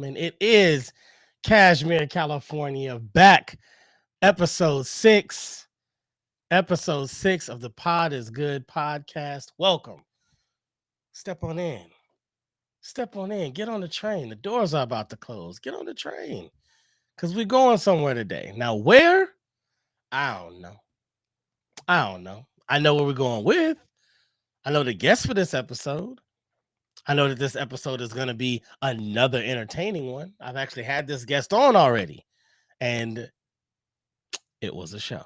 And it is Cashmere, California, back. Episode six. Episode six of the Pod is Good podcast. Welcome. Step on in. Step on in. Get on the train. The doors are about to close. Get on the train. Because we're going somewhere today. Now, where? I don't know. I don't know. I know where we're going with. I know the guest for this episode. I know that this episode is going to be another entertaining one. I've actually had this guest on already. And it was a show.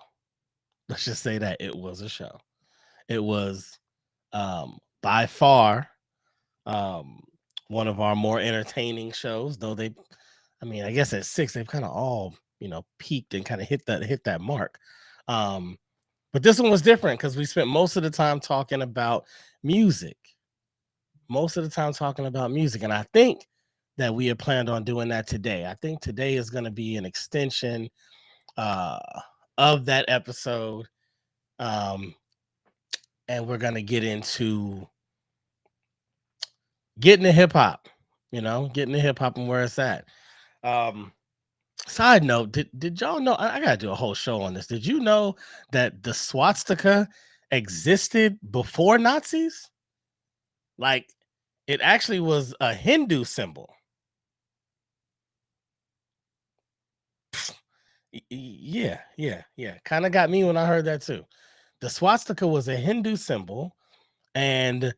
Let's just say that it was a show. It was by far um, one of our more entertaining shows. Though I guess at six they've kind of all peaked and kind of hit that mark. Um, but this one was different because we spent most of the time talking about music. Most of the time talking about music, and I think that we had planned on doing that today. I think today is going to be an extension uh, of that episode. Um, and we're gonna get into getting to hip hop, getting to hip hop and where it's at. Um, Side note, did y'all know? I gotta do a whole show on this. Did you know that the swastika existed before Nazis? Like, it actually was a Hindu symbol. Yeah. Kind of got me when I heard that too. The swastika was a Hindu symbol, and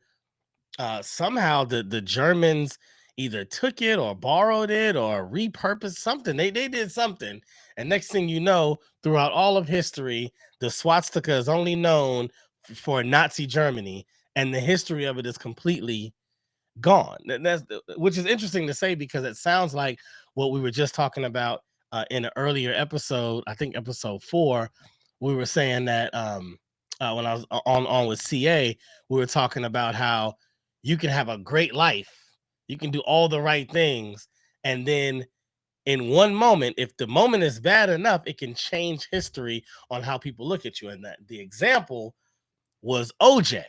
somehow the Germans either took it or borrowed it or repurposed something. They did something, and next thing you know, throughout all of history, the swastika is only known for Nazi Germany, and the history of it is completely gone. Which is interesting to say because it sounds like what we were just talking about in an earlier episode. I think episode 4. We were saying that when I was on with CA, we were talking about how you can have a great life, you can do all the right things, and then in one moment, if the moment is bad enough, it can change history on how people look at you. And that the example was OJ.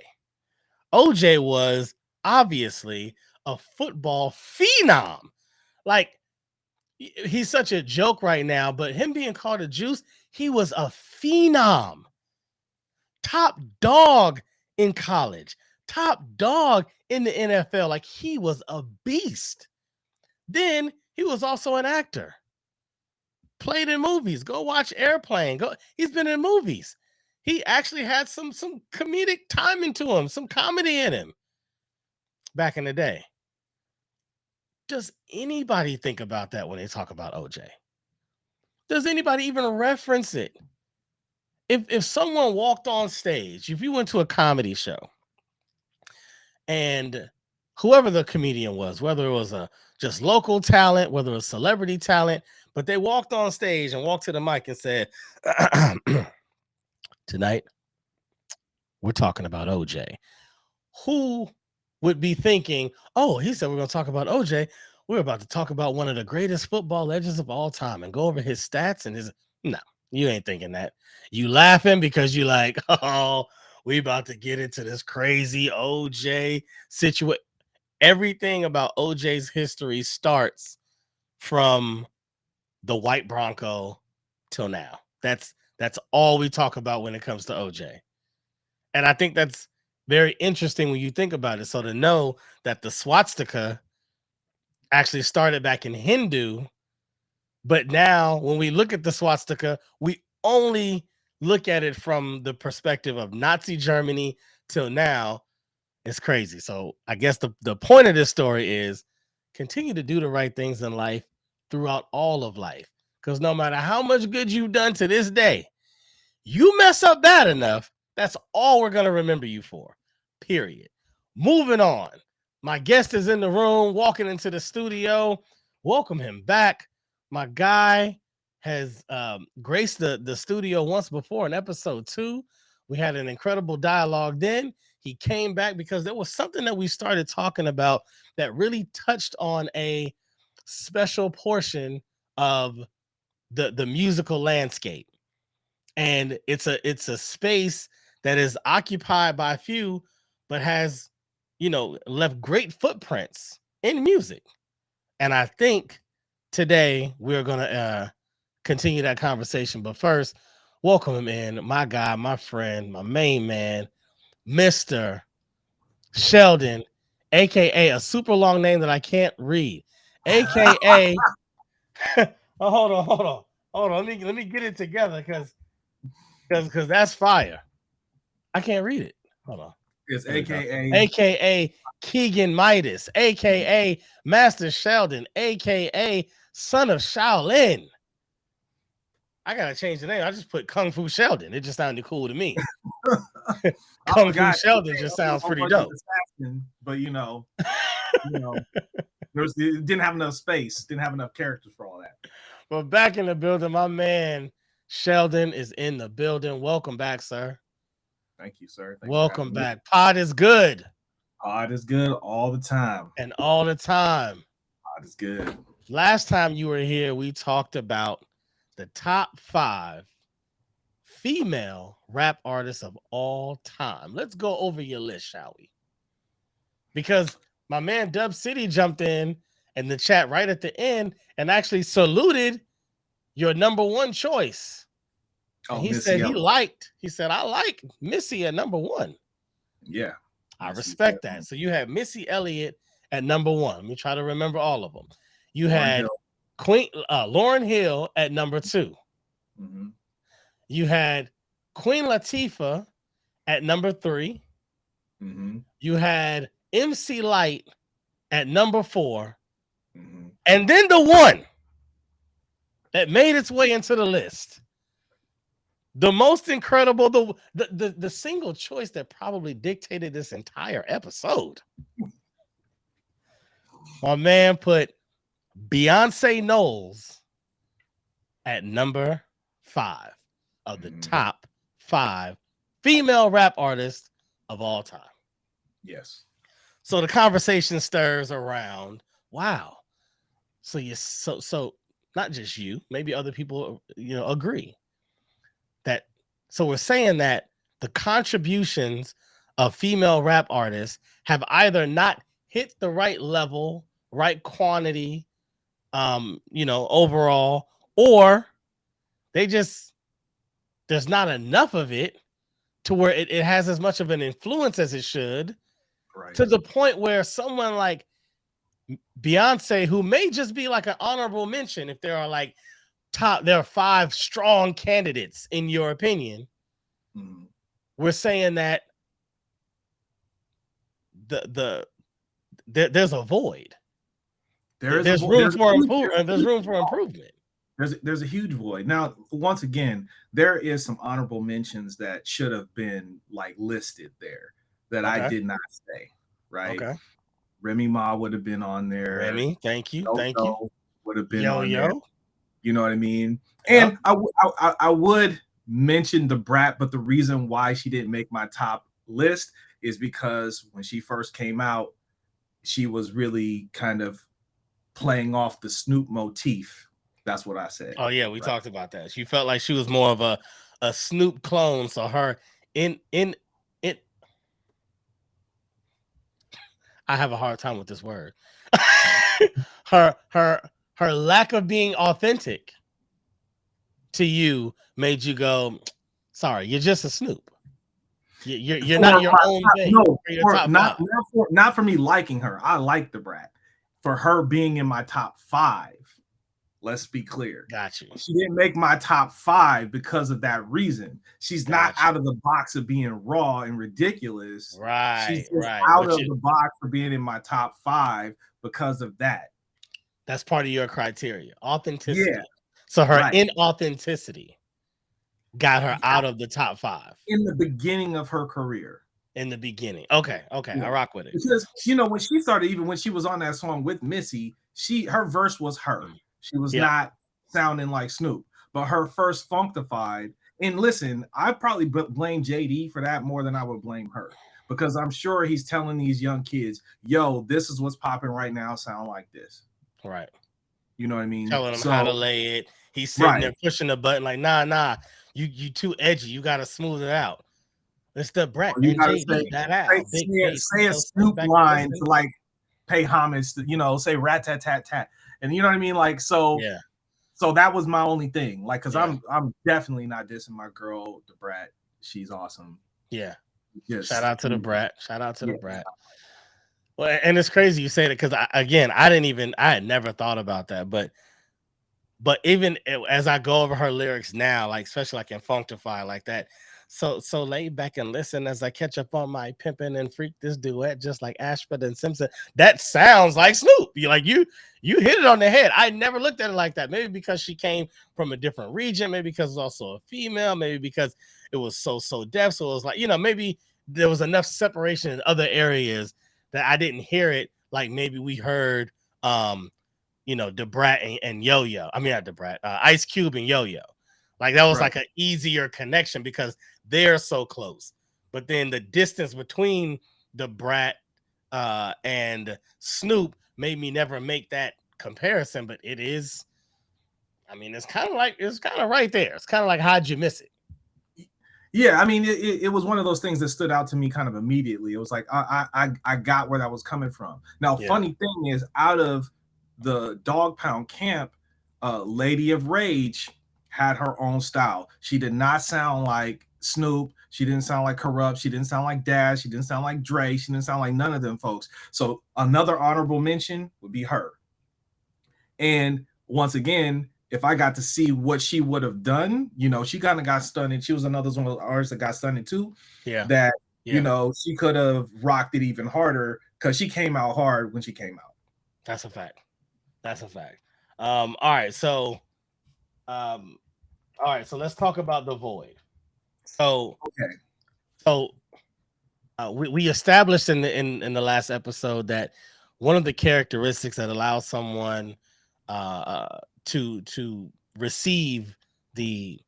OJ was obviously a football phenom. Like, he's such a joke right now, but him being called a juice, he was a phenom. Top dog in college, top dog in the NFL. Like, he was a beast. Then he was also an actor. Played in movies. Go watch Airplane. He's been in movies. He actually had some comedic timing to him, some comedy in him back in the day. Does anybody think about that when they talk about OJ? Does anybody even reference it? If someone walked on stage, if you went to a comedy show and whoever the comedian was, whether it was a just local talent, whether it was celebrity talent, but they walked on stage and walked to the mic and said, tonight we're talking about OJ. Who would be thinking, oh, he said we're going to talk about OJ. We're about to talk about one of the greatest football legends of all time and go over his stats and his. No, you ain't thinking that. You laughing because you like, oh, we about to get into this crazy OJ situation. Everything about OJ's history starts from the white Bronco till now. That's all we talk about when it comes to OJ. And I think that's very interesting when you think about it. So to know that the swastika actually started back in Hindu, but now when we look at the swastika, we only look at it from the perspective of Nazi Germany till now. It's crazy. So I guess the point of this story is continue to do the right things in life throughout all of life. Because no matter how much good you've done to this day, you mess up bad enough, that's all we're going to remember you for. Period. Moving on. My guest is in the room, walking into the studio. Welcome him back. My guy has graced the studio once before in episode 2. We had an incredible dialogue then. He came back because there was something that we started talking about that really touched on a special portion of the musical landscape, and it's a space that is occupied by a few but has left great footprints in music. And I think today we're gonna continue that conversation. But first, welcome him in, my guy, my friend, my main man, Mr. Sheldon, aka a super long name that I can't read, aka oh, hold on. Let me get it together because that's fire. I can't read it. Hold on. It's There we go. AKA. AKA Keegan Midas, aka Master Sheldon, aka Son of Shaolin. I gotta change the name. I just put Kung Fu Sheldon. It just sounded cool to me. I Kung Fu forgot. Sheldon just sounds pretty Russian dope. assassin, but it didn't have enough space, didn't have enough characters for all that. But back in the building, my man Sheldon is in the building. Welcome back, sir. Thank you, sir. Thanks for Welcome having me. back. Pod is good. Pod is good all the time. And all the time. Pod is good. Last time you were here, we talked about the top 5 female rap artists of all time. Let's go over your list, shall we? Because my man Dub City jumped in the chat right at the end and actually saluted your number 1 choice. And he said I like Missy at number 1. Yeah. I respect that. So you had Missy Elliott at number 1. Let me try to remember all of them. You had Lauryn Hill at number 2. Mm-hmm. You had Queen Latifah at number 3. Mm-hmm. You had MC Light at number 4. Mm-hmm. And then the one that made its way into the list. The most incredible, the single choice that probably dictated this entire episode. My man put Beyonce Knowles at number 5 of the top 5 female rap artists of all time. Yes. So the conversation stirs around, wow. So not just you, maybe other people, agree that. So we're saying that the contributions of female rap artists have either not hit the right level, right quantity, overall, or there's not enough of it to where it has as much of an influence as it should, right, to the point where someone like Beyonce, who may just be like an honorable mention if there are 5 strong candidates in your opinion, we're saying that there's a void. There's room for improvement. There's a huge void. Now, once again, there is some honorable mentions that should have been listed there that I did not say. Right. Okay. Remy Ma would have been on there. Remy, thank you. Thank you. Would have been on there. You know what I mean? And I would mention the Brat, but the reason why she didn't make my top list is because when she first came out, she was really kind of playing off the Snoop motif. That's what I said. Oh yeah, we talked about that. She felt like she was more of a Snoop clone. So her in I have a hard time with this word. her lack of being authentic to you made you go, sorry, you're just a Snoop. You're not your own thing. No, not for me liking her. I like the Brat. For her being in my top 5, let's be clear. Got you. She didn't make my top 5 because of that reason. She's not out of the box of being raw and ridiculous. Right. She's just out of the box for being in my top 5 because of that. That's part of your criteria. Authenticity. Yeah. So her inauthenticity got her out of the top 5 in the beginning of her career. In the beginning. Okay. Yeah. I rock with it. Because when she started, even when she was on that song with Missy, her verse was her. She was not sounding like Snoop. But her first Funkdafied, and listen, I probably blame JD for that more than I would blame her. Because I'm sure he's telling these young kids, yo, this is what's popping right now, sound like this. Right. You know what I mean? Telling him how to lay it. He's sitting there pushing the button like, nah, you too edgy. You got to smooth it out. It's the Brat and JD. Say a Snoop line to pay homage to, say rat tat tat tat, and you know what I mean. Like so, Yeah. so that was my only thing. Like, cause Yeah. I'm definitely not dissing my girl, the brat. She's awesome. Yeah. Shout Just out to the brat. Shout out to the yeah, brat. Well, and it's crazy you say that because I had never thought about that, but even as I go over her lyrics now, like especially like in Functify like that, so lay back and listen as I catch up on my pimping and freak this duet just like Ashford and Simpson. That sounds like Snoop. You hit it on the head. I never looked at it like that. Maybe because she came from a different region, maybe because it's also a female, maybe because it was so deaf. So it was like, maybe there was enough separation in other areas that I didn't hear it like maybe we heard Debrat and Yo Yo. I mean, not Debrat, Ice Cube and Yo Yo. Like that was right. like an easier connection because they're so close. But then the distance between the Brat and Snoop made me never make that comparison. But it is, I mean, it's kind of right there. It's kind of like how'd you miss it? Yeah, I mean, it was one of those things that stood out to me kind of immediately. It was like I got where that was coming from. Now, Yeah, funny thing is, out of the Dog Pound camp, Lady of Rage had her own style. She did not sound like Snoop. She didn't sound like Corrupt. She didn't sound like Dash. She didn't sound like Dre. She didn't sound like none of them folks. So another honorable mention would be her. And once again, if I got to see what she would have done, she kind of got stunning. She was another one of the artists that got stunning too. yeah, That yeah. she could have rocked it even harder because she came out hard when she came out. That's a fact. That's a fact. All right, so um, so let's talk about the void. So Okay. so we established in the last episode that one of the characteristics that allows someone to receive the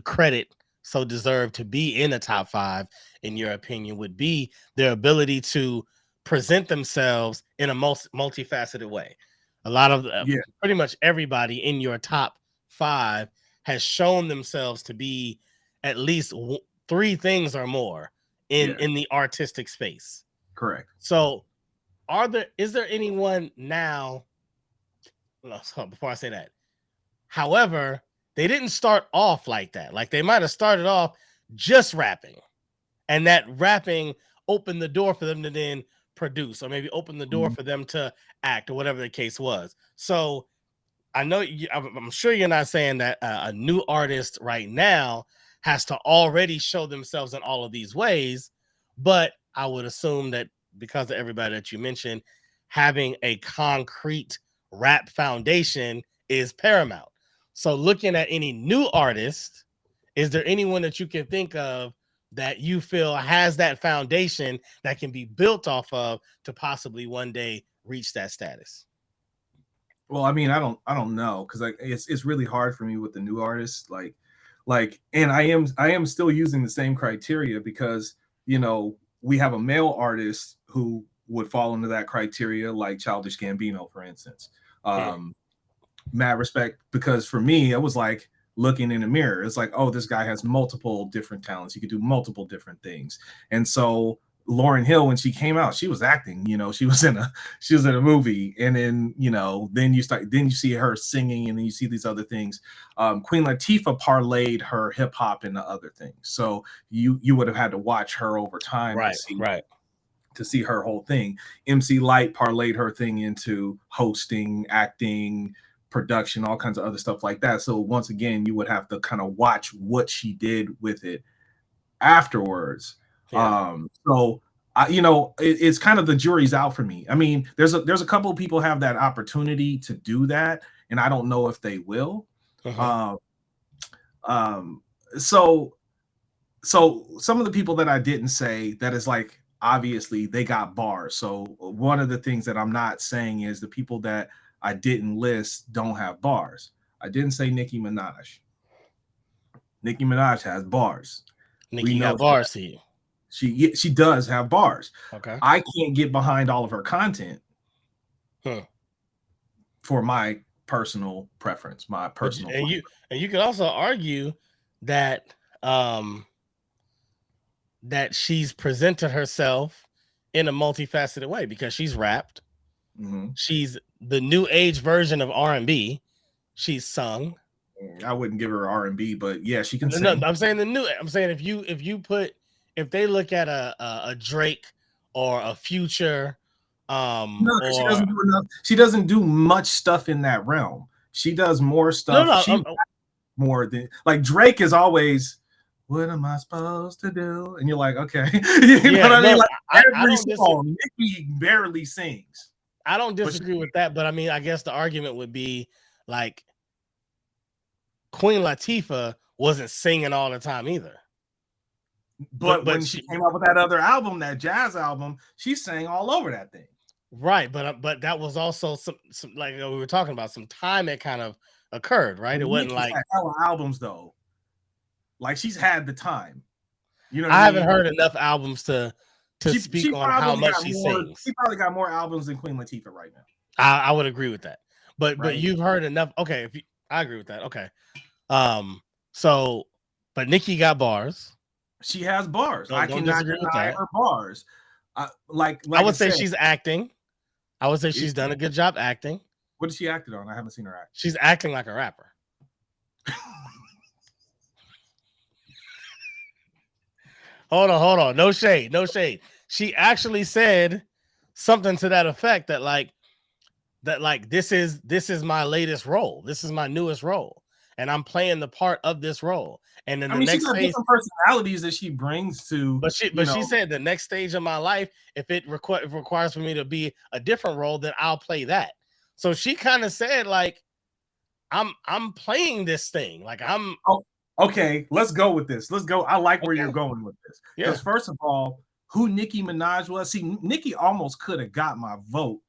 credit so deserved to be in the top five, in your opinion, would be their ability to present themselves in a multifaceted way. A lot of Yeah. pretty much everybody in your top five has shown themselves to be at least three things or more Yeah. in the artistic space. Correct. So, is there anyone now? No, so before I say that, however, they didn't start off like that. Like they might have started off just rapping, and that rapping opened the door for them to then produce, or maybe open the door Mhm. for them to act, or whatever the case was. So I know I'm sure you're not saying that a new artist right now has to already show themselves in all of these ways, but I would assume that because of everybody that you mentioned, having a concrete rap foundation is paramount. So, looking at any new artist, is there anyone that you can think of that you feel has that foundation that can be built off of to possibly one day reach that status? Well, I mean, I don't know because like it's really hard for me with the new artists. And I am still using the same criteria because we have a male artist who would fall into that criteria, like Childish Gambino, for instance. Hmm. Mad respect, because for me it was like looking in the mirror. It's like, oh, this guy has multiple different talents. He could do multiple different things. And so Lauren Hill, when she came out, she was acting. She was in a movie, and then then you see her singing, and then you see these other things. Queen Latifah parlayed her hip hop into other things, so you would have had to watch her over time to Right, see right. her whole thing. MC Light parlayed her thing into hosting, acting, production, all kinds of other stuff like that. So once again, you would have to kind of watch what she did with it afterwards. Yeah. So it's kind of the jury's out for me. I mean, there's a couple of people have that opportunity to do that, and I don't know if they will. Uh-huh. Um, um, so some of the people that I didn't say, that is like obviously they got bars. So one of the things that I'm not saying is the people that I didn't list don't have bars. I didn't say Nicki Minaj. Nicki Minaj has bars. We Nikki know got bars to you. she does have bars. Okay. I can't get behind all of her content Huh. for my personal preference, my But personal flavor. and you could also argue that that she's presented herself in a multifaceted way because she's rapped. Mhm. She's the new age version of R&B. She's sung. I wouldn't give her R&B, but yeah, she can No, sing. I'm saying the new. I'm saying if they look at a Drake or a Future, No, because she or doesn't do enough. She doesn't do much stuff in that realm. She does more no, stuff. no, She more than like Drake is always, what am I supposed to do? And you're like, okay, you know yeah, what I mean? no, Like I every don't disagree. song, Nicki barely sings, I don't but she, disagree with that, but I mean, I guess the argument would be like Queen Latifah wasn't singing all the time either. but But when she she came out with that other album, that jazz album, she sang all over that thing. right, but that was also some like we were talking about some time it kind of occurred, right? It wasn't Nicki's like had hella albums though. Like she's had the time. You know what I I haven't mean? heard enough albums to speak She on how probably much got she more. sings. She probably got more albums than Queen Latifah right now. I would agree with that. But Right? you've heard enough. Okay, if you, I agree with that. Okay. Um. So, but Nikki got bars. She has bars. I Don't cannot disagree with deny that. her bars. Like I I would say said, she's acting. I would say is she's she, done a good job acting. what has she acted on? I haven't seen her act. She's acting like a rapper. Hold on. No shade. No shade. She actually said something to that effect that like this is my latest role. This is my newest role. And I'm playing the part of this role. And then I the mean, she's next got phase, different personalities that she brings to, but she said the next stage of my life, if it requires for me to be a different role, then I'll play that. So she kind of said like I'm playing this thing. Like I'm oh, okay, let's go with this. Let's go. I like where you're okay. going with this. Yeah. Because first of all, who Nicki Minaj was, see, Nicki almost could have got my vote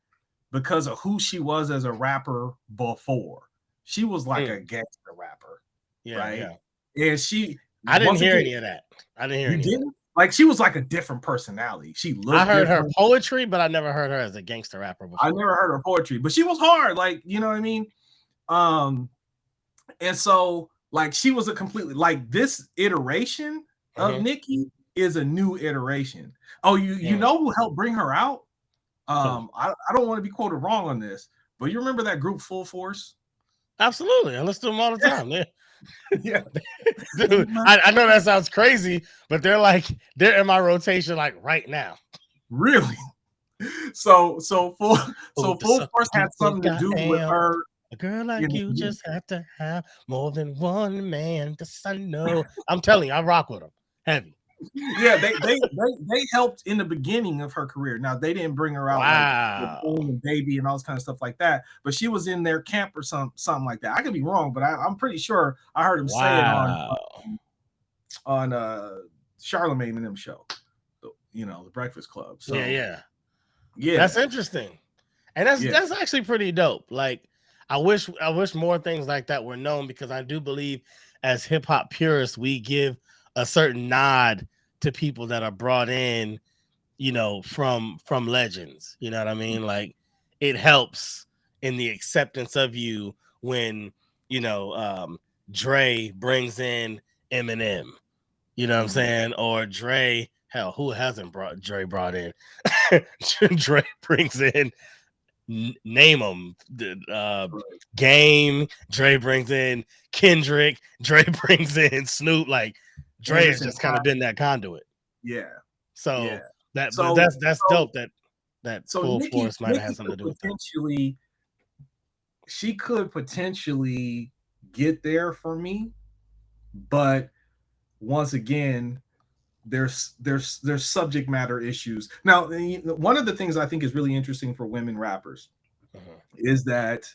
because of who she was as a rapper before. She was like Mm, a gangster rapper, yeah, right? yeah. And she, I didn't once hear again, any of that. I didn't hear you any of that. didn't like she was like a different personality. She I looked heard her different. poetry, but I never heard her as a gangster rapper I before. never heard her poetry, but she was hard. Like, you know what I mean? Um, and so like she was a completely like this iteration of Mhm, Nicki is a new iteration. Oh, you mm. know who helped bring her out? Who? I don't want to be quoted wrong on this, but you remember that group Full Force? Absolutely. I listen to them all the time. Yeah. Yeah. Dude, I know that sounds crazy, but they're in my rotation like right now. Really? So Who the Full suck Force you had something think to I do with am? her A girl in like the you beginning. just have to have more than one man. This I know. I'm telling you, I rock with them. Heavy. Yeah, they helped in the beginning of her career. Now they didn't bring her out like with Wow. Boom and Baby and all this kind of stuff like that, but she was in their camp or something like that. I could be wrong, but I'm pretty sure I heard him say it Wow. on Charlemagne and them show, you know, the Breakfast Club. Yeah, So yeah. yeah, That's interesting. And yeah, that's actually pretty dope. Like I wish more things like that were known because I do believe as hip hop purists we give a certain nod to people that are brought in, from legends. You know what I mean? Like it helps in the acceptance of you when, you know, um Dre brings in Eminem. You know what I'm mhm, saying? Or Dre, hell, who hasn't brought in? Dre brings in name them right. Game. Dre brings in Kendrick. Dre brings in Snoop. Like Dre has Anderson just kind of .Paak, been that conduit. yeah, yeah. So but So that's so dope that so Full Force might have had Nikki something could to do with that. potentially she could potentially get there for me, but once again, there's subject matter issues. Now, one of the things I think is really interesting for women rappers Mhm. is that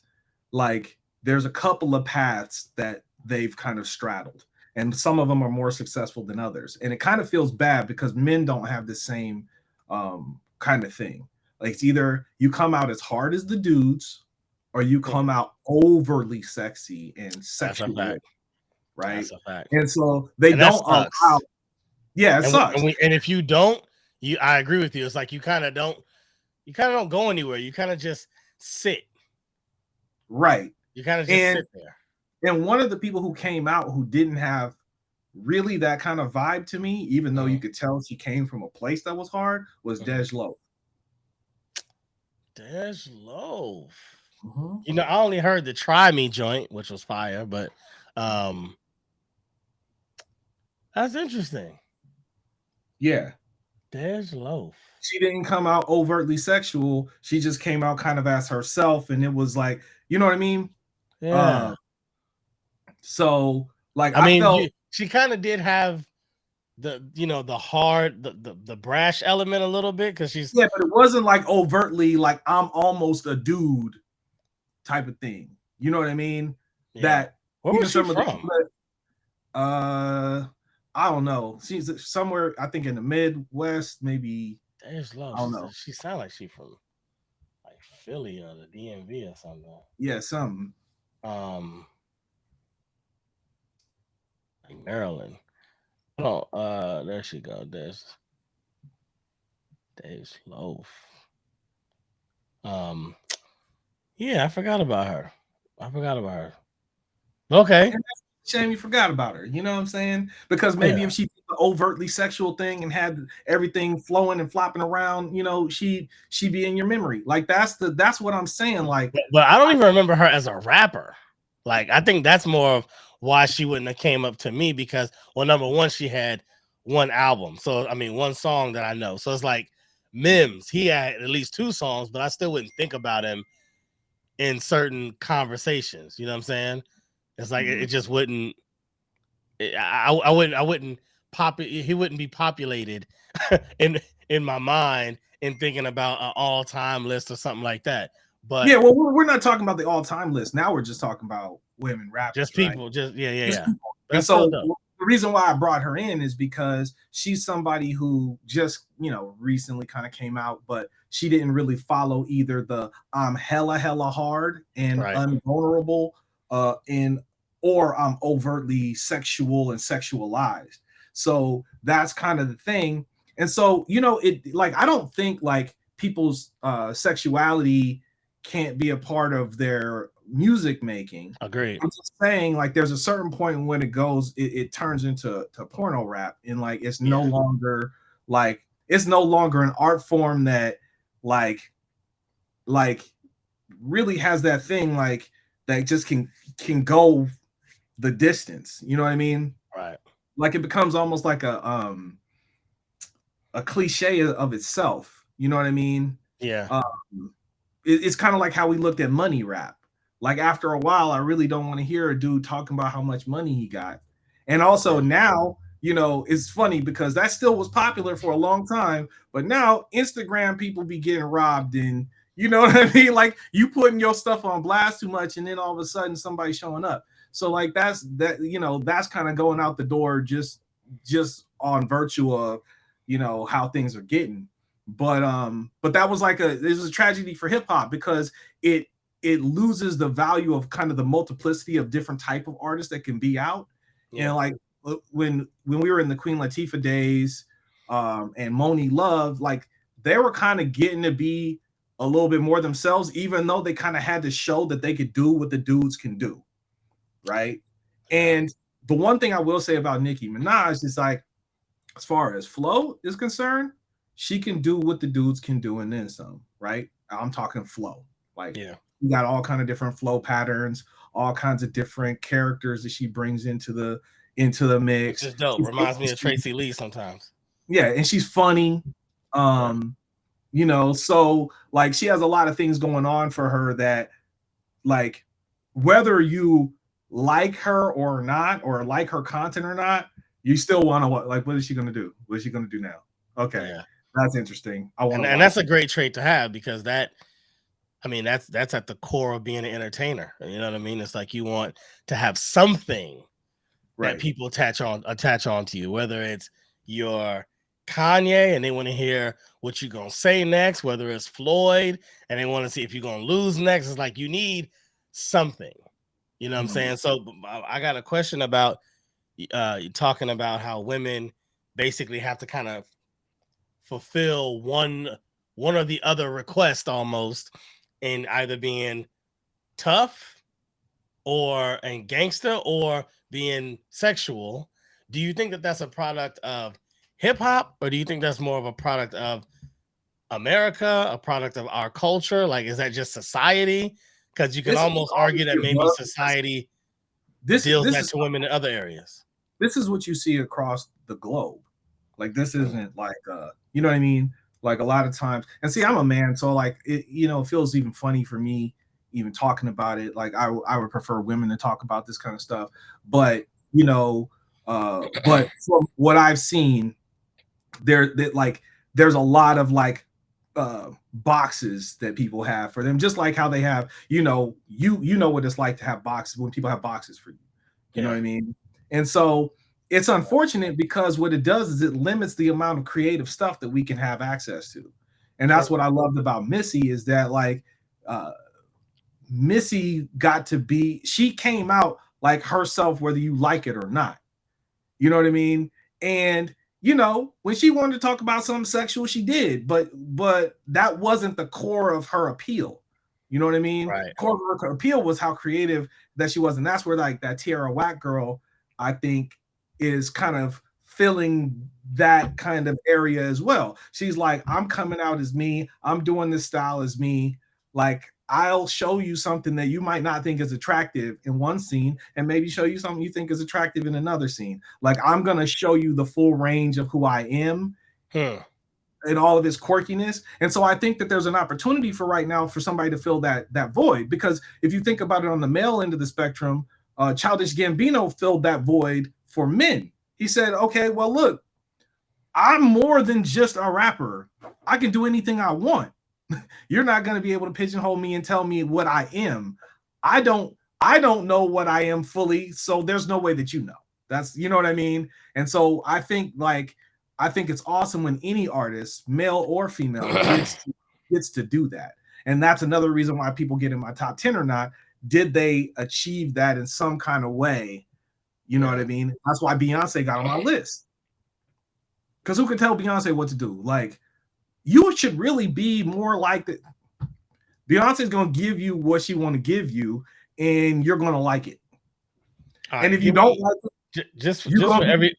like there's a couple of paths that they've kind of straddled, and some of them are more successful than others. And it kind of feels bad because men don't have the same kind of thing. Like it's either you come out as hard as the dudes, or you come Mhm. out overly sexy and That's a sexual, fact. right? That's a fact. And so they And that don't allow. sucks. Yeah, it And we, sucks. and if you don't, I agree with you. It's like you kind of don't go anywhere. You kind of just sit. Right. You kind of just And sit there. and one of the people who came out who didn't have really that kind of vibe to me, even though you Mhm. could tell she came from a place that was hard, was Mhm. Dej Loaf. There's Loaf. Mhm. You know, I only heard the Try Me joint, which was fire, but um that's interesting. Yeah. There's Loaf. She didn't come out overtly sexual. She just came out kind of as herself, and it was like, you know what I mean? Yeah. Um, so like I I mean, felt she kind of did have the the hard the brash element a little bit because she's yeah, but it wasn't like overtly like I'm almost a dude type of thing. You know what I mean? yeah. That Where was even she some of the people from? that I don't know. She's somewhere I think in the Midwest, maybe There's Loaf. I don't know. She sound like she from like Philly or the DMV or something. Yeah, something. Um, like Maryland. Oh, there she go. There's Loaf. Um, yeah, I forgot about her. I forgot about her. Okay. And that's a shame you forgot about her. You know what I'm saying? Because maybe Yeah. if she did the overtly sexual thing and had everything flowing and flopping around, she'd be in your memory. Like that's what I'm saying. Like But I don't even remember her as a rapper. Like I think that's more of why she wouldn't have came up to me because well, number one, she had one album. So I mean one song that I know. So it's like Mims, he had at least two songs, but I still wouldn't think about him in certain conversations. You know what I'm saying? It's like it mhm. just wouldn't I wouldn't he wouldn't be populated in in my mind in thinking about an all-time list or something like that. But Yeah, well, we're not talking about the all-time list. Now we're just talking about women just rappers, right? people, just yeah, yeah, Just yeah. people. But And that's still so dope. the reason why I brought her in is because she's somebody who just, recently kind of came out, but she didn't really follow either the hella hard and Right. unvulnerable in or overtly sexual and sexualized. So that's kind of the thing. And so, it like I don't think like people's sexuality can't be a part of their music making. Agreed. I'm just saying, like, there's a certain point when it turns into porno rap, and like Yeah. it's no longer an art form that like like really has that thing like that just can go the distance. You know what I mean? Right. Like it becomes almost like a cliche of itself. You know what I mean? Yeah. Um, it's kind of like how we looked at money rap. Like after a while, I really don't want to hear a dude talking about how much money he got. And also Yeah. now, it's funny because that still was popular for a long time, but now Instagram people be getting robbed and you know what I mean? Like you putting your stuff on blast too much and then all of a sudden somebody's showing up. So like that's kind of going out the door just on virtue of how things are getting. But that was like this is a tragedy for hip hop because it it loses the value of kind of the multiplicity of different type of artists that can be out. And Yeah. like when we were in the Queen Latifah days, and Moni Love, like they were kind of getting to be a little bit more themselves, even though they kind of had to show that they could do what the dudes can do, right? Yeah. And the one thing I will say about Nicki Minaj is like, as far as flow is concerned, she can do what the dudes can do and then some, right? I'm talking flow. Like Yeah. you got all kind of different flow patterns, all kinds of different characters that she brings into the Which mix. is dope. Reminds me of Tracy Lee sometimes. Yeah, and she's funny. Right. Um, so like she has a lot of things going on for her that like whether you like her or not, or like her content or not, you still want to like what is she gonna do? What is she gonna do now? Okay, Yeah. that's interesting. I want to And watch that's a great trait to have because that I mean that's at the core of being an entertainer. You know what I mean? It's like you want to have something that right. people attach on to you, whether it's your Kanye and they want to hear what you're gonna say next, whether it's Floyd and they want to see if you're gonna lose next. It's like you need something. You know what I'm Mhm. saying? So I got a question about you talking about how women basically have to kind of fulfill one or the other request almost in either being tough or and gangster or being sexual. Do you think that that's a product of hip hop or do you think that's more of a product of America, a product of our culture? Like, is that just society? Because you can It's almost all argue of that the maybe above. society This deals this that is to women in other areas. this is what you see across the globe. Like this Mm. isn't like you know what I mean? Like a lot of times, and see, I'm a man, so like it, it feels even funny for me even talking about it. Like I would prefer women to talk about this kind of stuff, but but from what I've seen, that like there's a lot of like boxes that people have for them, just like how they have, you know what it's like to have boxes when people have boxes for you. You know Yeah. what I mean? And so it's unfortunate because what it does is it limits the amount of creative stuff that we can have access to. And that's True. what I loved about Missy is that like uh Missy got to be, she came out like herself, whether you like it or not. You know what I mean? And when she wanted to talk about something sexual, she did, but that wasn't the core of her appeal. You know what I mean? Right. Core of her appeal was how creative that she was, and that's where like that Tierra Whack girl, I think, is kind of filling that kind of area as well. She's like, I'm coming out as me. I'm doing this style as me. Like I'll show you something that you might not think is attractive in one scene and maybe show you something you think is attractive in another scene. Like I'm going to show you the full range of who I am Hmm. and all of its quirkiness. And so I think that there's an opportunity for right now for somebody to fill that void, because if you think about it on the male end of the spectrum, Childish Gambino filled that void for men. He said, okay, well, look, I'm more than just a rapper. I can do anything I want. You're not going to be able to pigeonhole me and tell me what I am. I don't know what I am fully, so there's no way that you know. That's, you know what I mean? And so I think it's awesome when any artist, male or female, gets to do that. And that's another reason why people get in my top 10 or not. Did they achieve that in some kind of way? You know what Yeah. I mean? That's why Beyonce got on my list. Because who can tell Beyonce what to do? Like, you should really be more like the Beyonce's gonna give you what she want to give you, and you're gonna like it. All And right. if you Give don't me like it, you're just gonna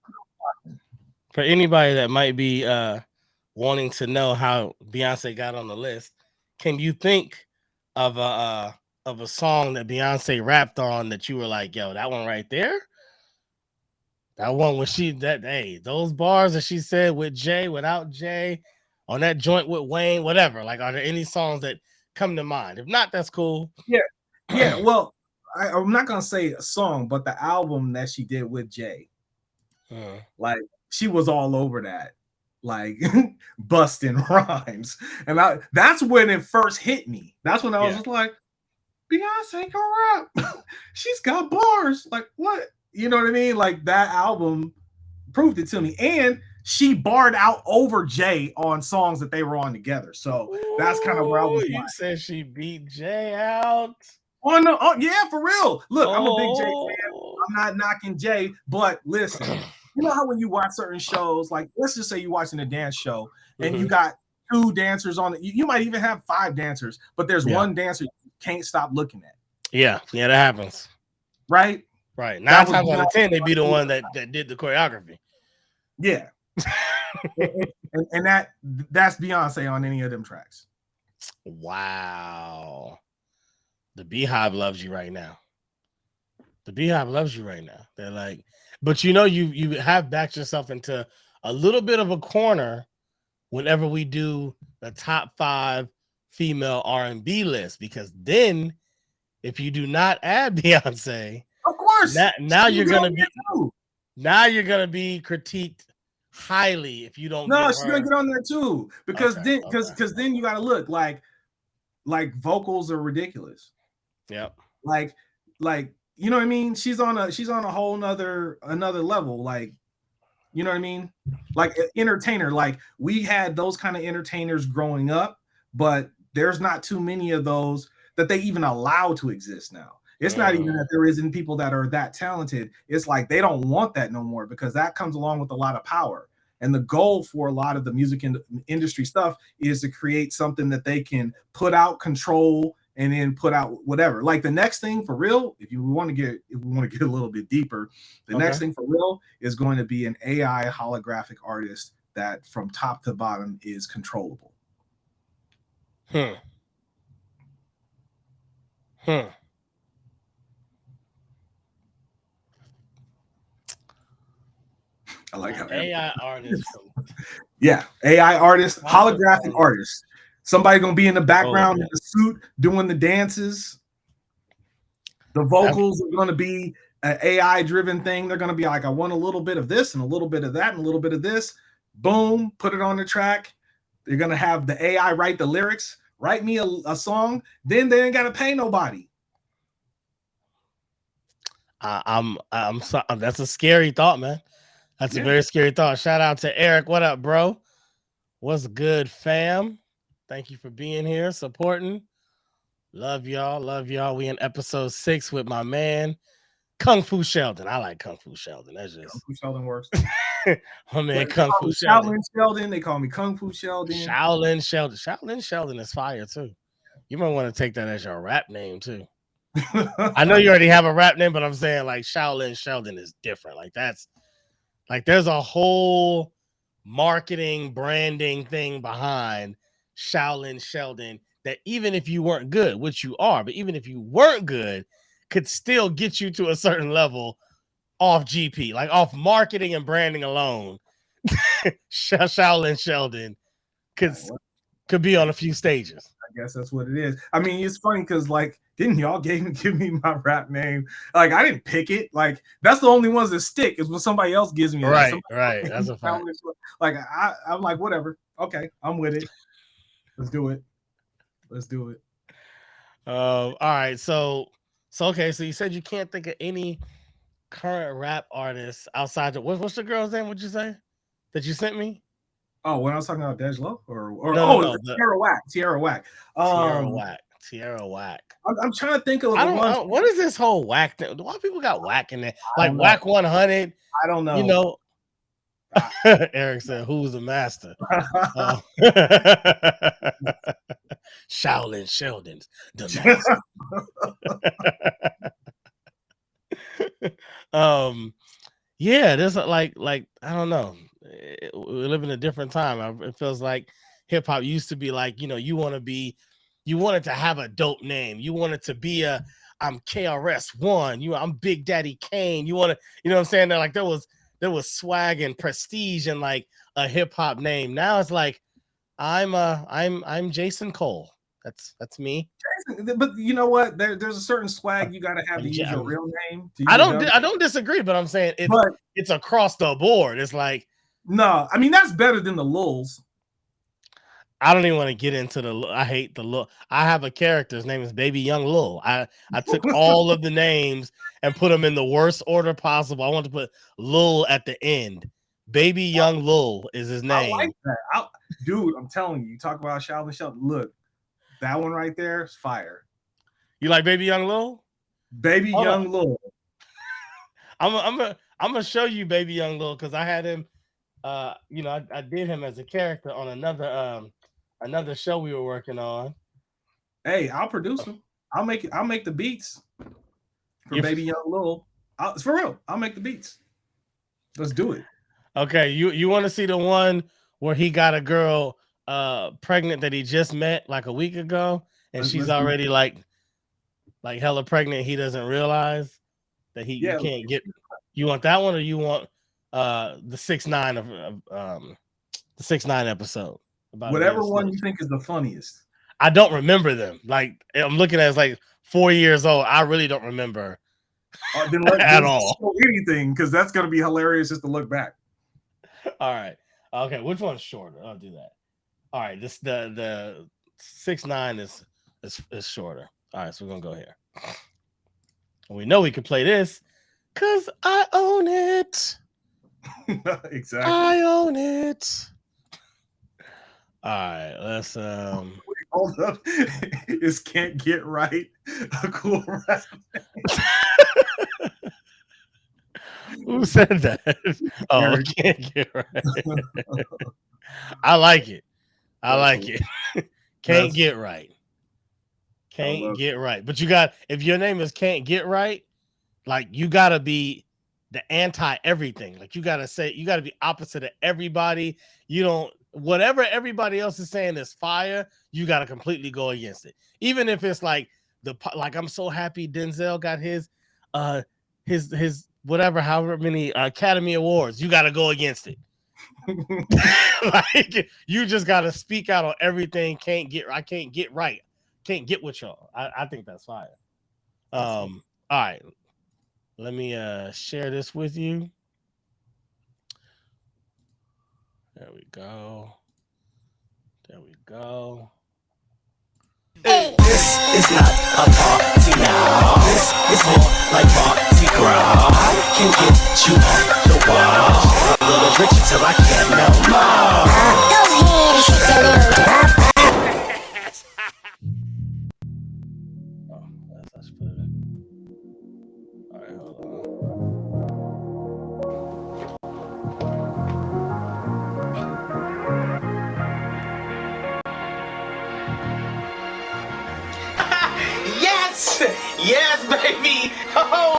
for be anybody that might be wanting to know how Beyonce got on the list. Can you think of a song that Beyonce rapped on that you were like, yo, that one right there? That one when hey, those bars that she said with Jay, without Jay, on that joint with Wayne, whatever. Like, are there any songs that come to mind? If not, that's cool. yeah, yeah. Well, I'm not gonna say a song, but the album that she did with Jay, Uh, like she was all over that, like busting rhymes, and that's when it first hit me. That's when I was yeah. just like, Beyonce can rap. She's got bars. Like what? You know what I mean? Like that album proved it to me. And she barred out over Jay on songs that they were on together. So that's kind of where I Ooh, was you like, said she beat Jay out. oh no, oh yeah, for real. Look, I'm a big Jay fan. Oh. I'm not knocking Jay, but listen, you know how when you watch certain shows, like let's just say you're watching a dance show and you Mhm. got two dancers on it. You might even have five dancers, but there's Yeah. one dancer you can't stop looking at, Yeah. Yeah, that happens. right? Right. Nine That was times out of 10, they be the Beyonce. one that did the choreography. Yeah. And that's Beyonce on any of them tracks. Wow. The Beehive loves you right now. The Beehive loves you right now. They're like, but you have backed yourself into a little bit of a corner whenever we do the top 5 female R&B list, because then if you do not add Beyonce, Of course, now she you're can get gonna on be there too. critiqued highly if you don't No, give she's gonna her. get on there too because Okay, then okay. because then you got to look like vocals are ridiculous. Yep. Like you know what I mean? She's on a whole nother another level. Like you know what I mean? Like an entertainer. Like we had those kind of entertainers growing up, but there's not too many of those that they even allow to exist now. It's not even Mm, that there isn't people that are that talented. It's like they don't want that no more because that comes along with a lot of power. And the goal for a lot of the music industry stuff is to create something that they can put out, control, and then put out whatever. Like the next thing for real, if we want to get a little bit deeper, the next okay. thing for real is going to be an AI holographic artist that from top to bottom is controllable. Hmm. Hmm. I like how AI artist from yeah, AI artist, South of holographic artist. Somebody gonna be in the oh background in man. the suit doing the dances. The That's vocals are gonna be an AI driven thing. They're gonna be like, I want a little bit of this and a little bit of that and a little bit of this. Boom, put it on the track. They're gonna have the AI write the lyrics, write me a song. Then they ain't gotta pay nobody. I'm so, that's a scary thought, man. That's a Yeah, very scary thought. Shout out to Eric. What up, bro? What's good, fam? Thank you for being here, supporting. Love y'all. Love y'all. We in episode 6 with my man, Kung Fu Sheldon. I like Kung Fu Sheldon. That's Kung just Fu Sheldon works. my They man, Kung call Fu me Sheldon. Shaolin Sheldon. They call me Kung Fu Sheldon. Shaolin Sheldon. Shaolin Sheldon is fire too. You might want to take that as your rap name too. I know you already have a rap name, but I'm saying like Shaolin Sheldon is different. Like that's like there's a whole marketing branding thing behind Shaolin Sheldon that even if you weren't good, which you are, but even if you weren't good, could still get you to a certain level off GP, like off marketing and branding alone. Shaolin Sheldon could Well, could be on a few stages. I guess that's what it is. I mean, it's funny because like, didn't y'all give me my rap name? Like, I didn't pick it. Like, that's the only ones that stick is when somebody else gives me that. Right, Somebody right. That's a fact. like I'm like, whatever. Okay, I'm with it. Let's do it. Let's do it. All right. So okay. So you said you can't think of any current rap artists outside the what's the girl's name? Would you say that you sent me? Oh, when I was talking about Dej or No, no, oh, no. The Tierra Whack, Tierra Whack. Tierra Um, Whack. Tierra Whack. I'm trying to think of the I ones. don't. What is this whole whack thing? Why people got whack in there? I Like don't know. whack 100. I don't You know. know. I, Eric said, "Who's the master?" Uh, Shaolin Sheldon's the master. um. Yeah, there's like I don't know. We live in a different time. It feels like hip hop used to be like you wanted to have a dope name. You wanted to be a I'm KRS One. I'm Big Daddy Kane. You want to what I'm saying? Like there was swag and prestige and like a hip hop name. Now it's like I'm Jason Cole. That's me. but you know what? There's a certain swag you got to have to I'm, use your I'm real name to use them. I don't disagree, but I'm saying But it's across the board. It's like no, I mean that's better than the lulz. I don't even want to get into the. I hate the look. I have a character. His name is Baby Young Lil. I took all of the names and put them in the worst order possible. I want to put Lil at the end. Baby Young Lil is his I like name. that, dude. I'm telling you, you talk about Shaolin Sheldon. Look, that one right there is fire. You like Baby Young Lil? Baby Hold on. Young Lil. I'm gonna show you Baby Young Lil because I had him. I did him as a character on another show we were working on. Hey, I'll produce them. I'll make it. I'll make the beats for You Baby Young Lil. It's for real. I'll make the beats. Let's do it. Okay, you want to see the one where he got a girl pregnant that he just met like a week ago and she's Let's do it. already like hella pregnant, he doesn't realize that you Yeah, can't get. You want that one or you want the 6ix9ine the 6ix9ine episode about him being a whatever one snitch? you think is the funniest. I don't remember them. Like I'm looking at it's like 4 years old. I really don't remember Then at let's all. show anything because that's gonna be hilarious just to look back. All right. Okay, which one's shorter? I'll do that. All right, this the 6ix9ine is shorter. All right, so we're gonna go here. And we know we can play this because I own it. Exactly. I own it. All right, let's Hold up. Is can't get right a cool rap? who said that? Oh, Eric. can't get right. I like it. I That's like hilarious. it. Can't That's get right. I Can't love get right. But you got if your name is can't get right, like you gotta be the anti everything. Like you gotta be opposite of everybody. You don't whatever everybody else is saying is fire, you got to completely go against it. Even if it's like I'm so happy Denzel got his whatever, however many Academy Awards, you got to go against it. Like you just got to speak out on everything. I can't get right. Can't get with y'all. I think that's fire. All right. Let me share this with you. There we go. There we go. Hey. This is not a party now. This is more like party ground. I can get you off the wall. A little rich till I can't no more. Those hands shake a little. Oh, that's good. All right, hold on. Yes, baby. Oh,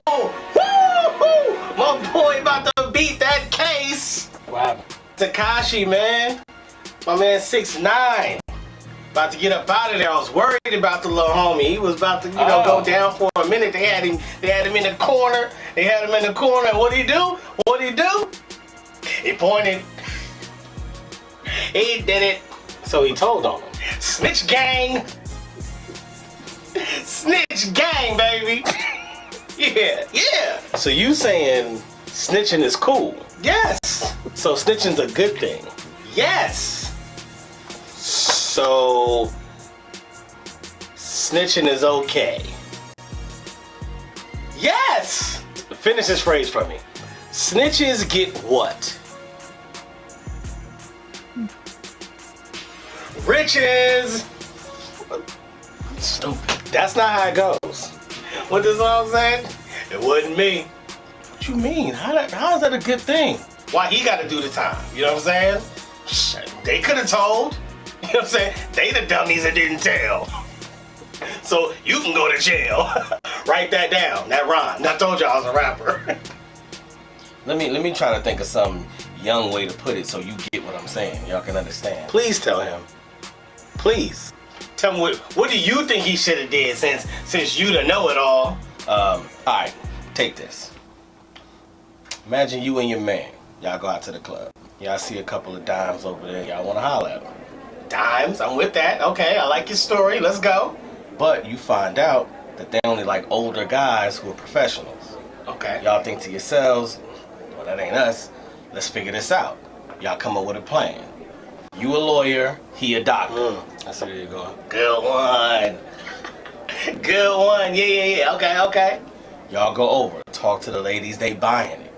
woo-hoo. My boy about to beat that case. Wow. Takashi, man. My man 6'9". About to get up out of there. I was worried about the little homie. He was about to, go down for a minute. They had him in the corner. What'd he do? He pointed. He did it. So he told on him. Snitch gang. Snitch gang, baby. Yeah. So you saying snitching is cool? Yes. So snitching's a good thing? Yes. So snitching is okay? Yes. Finish this phrase for me. Snitches get what? Riches. Stupid. That's not how it goes. What the song said? It wasn't me. What you mean? How is that a good thing? Why he got to do the time? You know what I'm saying? They could have told. You know what I'm saying? They the dummies that didn't tell. So you can go to jail. Write that down. That rhyme. I told y'all I was a rapper. Let me try to think of some young way to put it so you get what I'm saying. Y'all can understand. Please tell him. Please. Tell me what do you think he should have did since you the know-it-all? Alright, take this. Imagine you and your man. Y'all go out to the club. Y'all see a couple of dimes over there. Y'all want to holler at them. Dimes? I'm with that. Okay, I like your story. Let's go. But you find out that they only like older guys who are professionals. Okay. Y'all think to yourselves, well, that ain't us. Let's figure this out. Y'all come up with a plan. You a lawyer, he a doctor. I see where you're going. Good one. Yeah. Okay. Y'all go over, talk to the ladies, they buying it.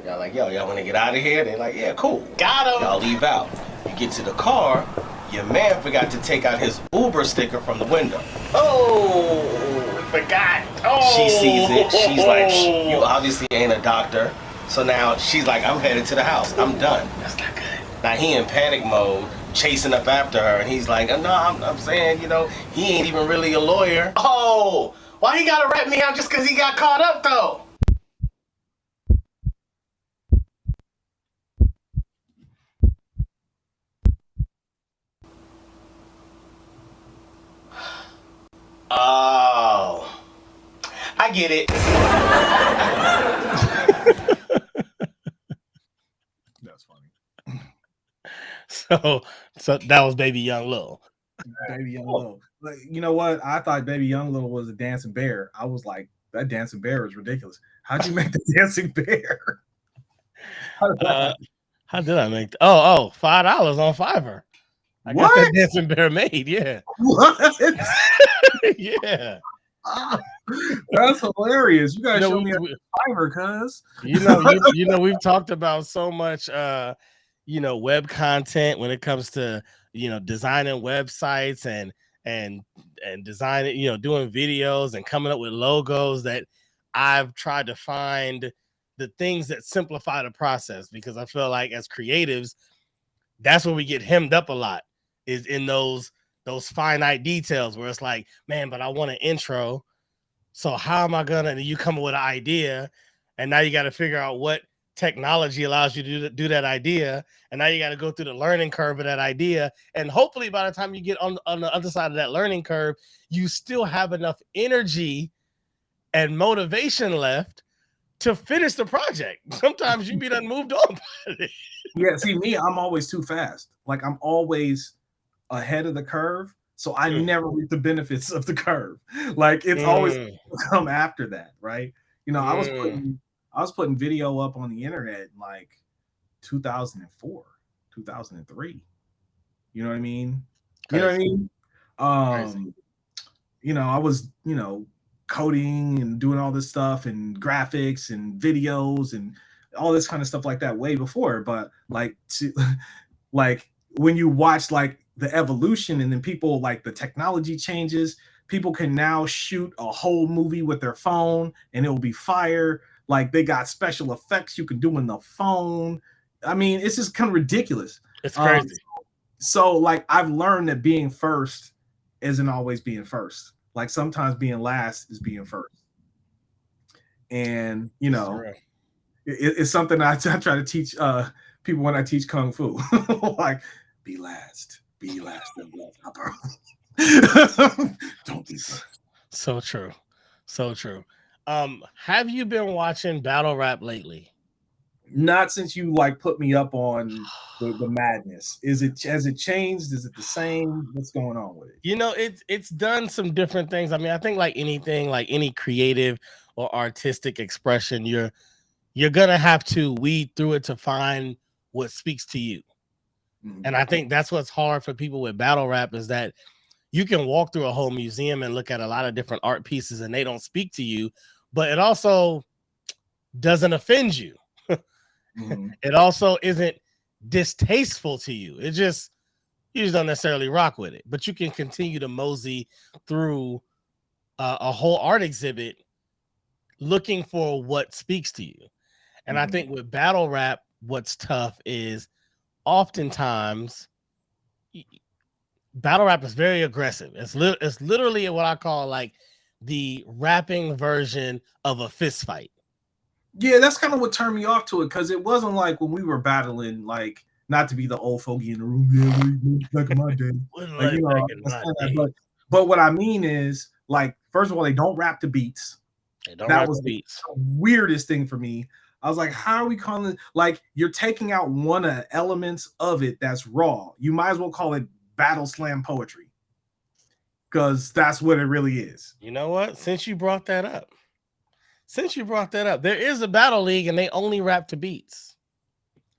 Y'all like, yo, y'all want to get out of here? They like, yeah, cool. Got him. Y'all leave out. You get to the car, your man forgot to take out his Uber sticker from the window. Oh, forgot. Oh. She sees it. She's like, you obviously ain't a doctor. So now she's like, I'm headed to the house. I'm done. That's not good. Now he in panic mode, chasing up after her, and he's like, no, I'm saying, he ain't even really a lawyer. Oh, why he gotta rat me out just because he got caught up, though? Oh, I get it. That's funny. So that was Baby Young Lil. Baby Young Lil. Like, you know what? I thought Baby Young Lil was a dancing bear. I was like, that dancing bear is ridiculous. How'd you make the dancing bear? How did I make $5 on Fiverr? I got that dancing bear made, yeah. What? Yeah. That's hilarious. You gotta show me a Fiverr, cuz. We've talked about so much web content when it comes to designing websites and designing, doing videos and coming up with logos, that I've tried to find the things that simplify the process, because I feel like as creatives, that's where we get hemmed up a lot, is in those finite details where it's like, man, but I want an intro. So how am I gonna, you come up with an idea, and now you got to figure out what technology allows you to do that idea, and now you got to go through the learning curve of that idea, and hopefully by the time you get on the other side of that learning curve, you still have enough energy and motivation left to finish the project. Sometimes you be done moved on by it. Yeah, see me, I'm always too fast. Like I'm always ahead of the curve, so I never reap the benefits of the curve. Like it's always come after that, right? You know, I was putting video up on the internet in like 2004, 2003. You know what I mean? You know what I Crazy. mean? Crazy. You know, I was, coding and doing all this stuff and graphics and videos and all this kind of stuff like that way before. But like like when you watch like the evolution and then people like the technology changes, people can now shoot a whole movie with their phone and it will be fire. Like they got special effects you can do in the phone. I mean, it's just kind of ridiculous. It's crazy. So like I've learned that being first isn't always being first. Like sometimes being last is being first. And it's something I try to teach people when I teach kung fu. Like be last, don't be first. So true. So true. Have you been watching battle rap lately? Not since you like put me up on the madness. Has it changed? Is it the same? What's going on with it? It's done some different things. I mean, I think like anything, like any creative or artistic expression, you're gonna have to weed through it to find what speaks to you. And I think that's what's hard for people with battle rap is that you can walk through a whole museum and look at a lot of different art pieces and they don't speak to you, but it also doesn't offend you. It also isn't distasteful to you. You just don't necessarily rock with it, but you can continue to mosey through a whole art exhibit looking for what speaks to you. And I think with battle rap, what's tough is oftentimes battle rap is very aggressive. It's literally what I call like the rapping version of a fist fight. Yeah, that's kind of what turned me off to it because it wasn't like when we were battling, like not to be the old fogey in the room. Yeah, back in my day. But what I mean is, like, first of all, they don't rap to beats. That was the weirdest thing for me. I was like, how are we calling it? Like, you're taking out one of the elements of it that's raw. You might as well call it battle slam poetry because that's what it really is. You know what? Since you brought that up, there is a battle league and they only rap to beats.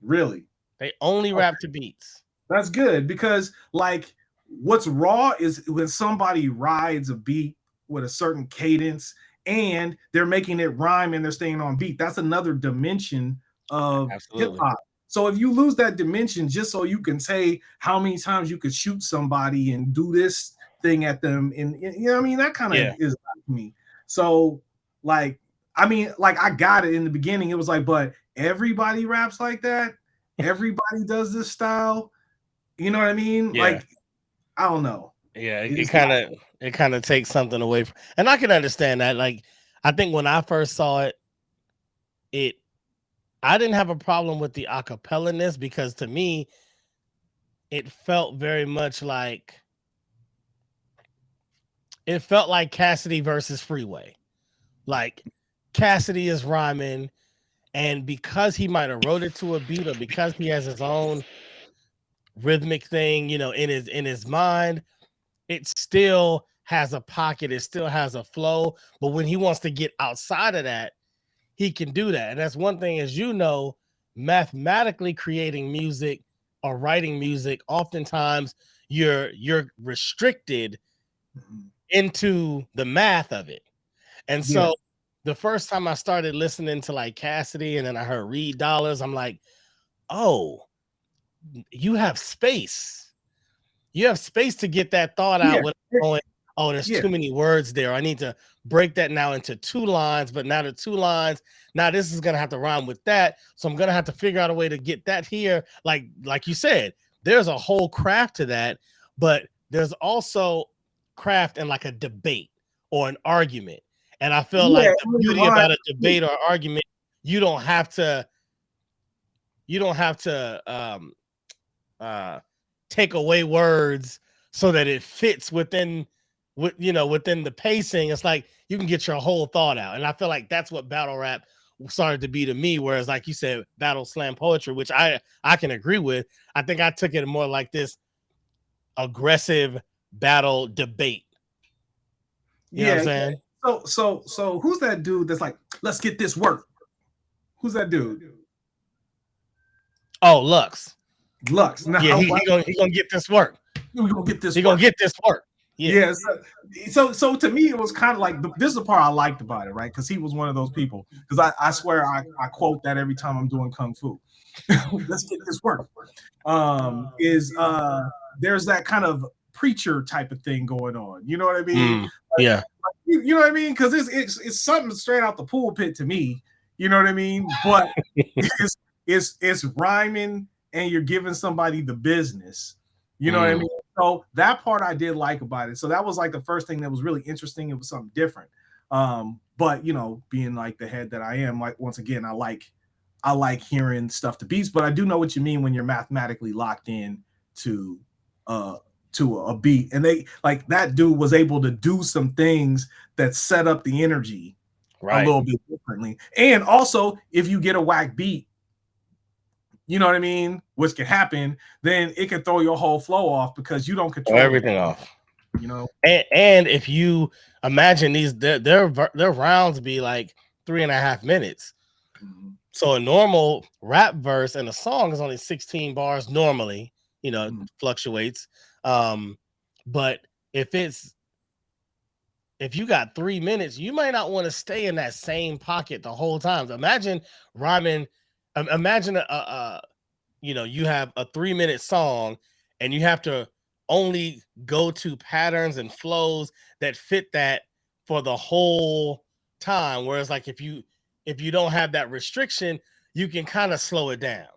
Really? They only rap to beats. That's good because, like, what's raw is when somebody rides a beat with a certain cadence and they're making it rhyme and they're staying on beat. That's another dimension of hip hop. So if you lose that dimension just so you can say how many times you could shoot somebody and do this thing at them, and you know what I mean, that kind of is like me. So like, I mean, like I got it in the beginning. It was like, but everybody raps like that. Everybody does this style. You know what I mean? Yeah. Like, I don't know. Yeah, it kind of takes something away from, and I can understand that. Like, I think when I first saw it, I didn't have a problem with the acapella-ness because to me, it felt very much like Cassidy versus Freeway. Like Cassidy is rhyming, and because he might have wrote it to a beat or because he has his own rhythmic thing, in his mind, it still has a pocket, it still has a flow. But when he wants to get outside of that, he can do that. And that's one thing, as mathematically creating music or writing music, oftentimes you're restricted into the math of it. And so the first time I started listening to like Cassidy and then I heard Reed Dollars, I'm like, oh, you have space. You have space to get that thought out without going, oh, there's too many words there. I need to break that now into 2 lines, but now the 2 lines, now this is going to have to rhyme with that. So I'm going to have to figure out a way to get that here. Like you said, there's a whole craft to that, but there's also craft in like a debate or an argument. And I feel like the beauty about a debate or argument, you don't have to have to take away words so that it fits within within the pacing. It's like you can get your whole thought out, and I feel like that's what battle rap started to be to me. Whereas, like you said, battle slam poetry, which I can agree with. I think I took it more like this aggressive battle debate. You know what I'm saying? So who's that dude that's like, let's get this work? Who's that dude? Oh, Lux. No, yeah, he gonna get this work. We're gonna get this. He gonna get this work. Yeah. So to me, it was kind of like this is the part I liked about it, right? Because he was one of those people. Because I swear I quote that every time I'm doing kung fu. Let's get this work. There's that kind of preacher type of thing going on. You know what I mean? Yeah. You know what I mean? Because it's something straight out the pulpit to me. You know what I mean? But it's rhyming and you're giving somebody the business. You know what I mean? So that part I did like about it. So that was like the first thing that was really interesting. It was something different. But you know, being like the head that I am, like once again, I like hearing stuff to beats, but I do know what you mean when you're mathematically locked in to a beat. And they like that dude was able to do some things that set up the energy a little bit differently. And also, if you get a whack beat, you know what I mean, which can happen, then it can throw your whole flow off because you don't control everything off. You know, and if you imagine these, their rounds be like 3.5 minutes. So a normal rap verse and a song is only 16 bars normally. You know, it fluctuates. But if you got 3 minutes, you might not want to stay in that same pocket the whole time. Imagine rhyming. Imagine you have a 3-minute song and you have to only go to patterns and flows that fit that for the whole time. Whereas like if you don't have that restriction, you can kind of slow it down.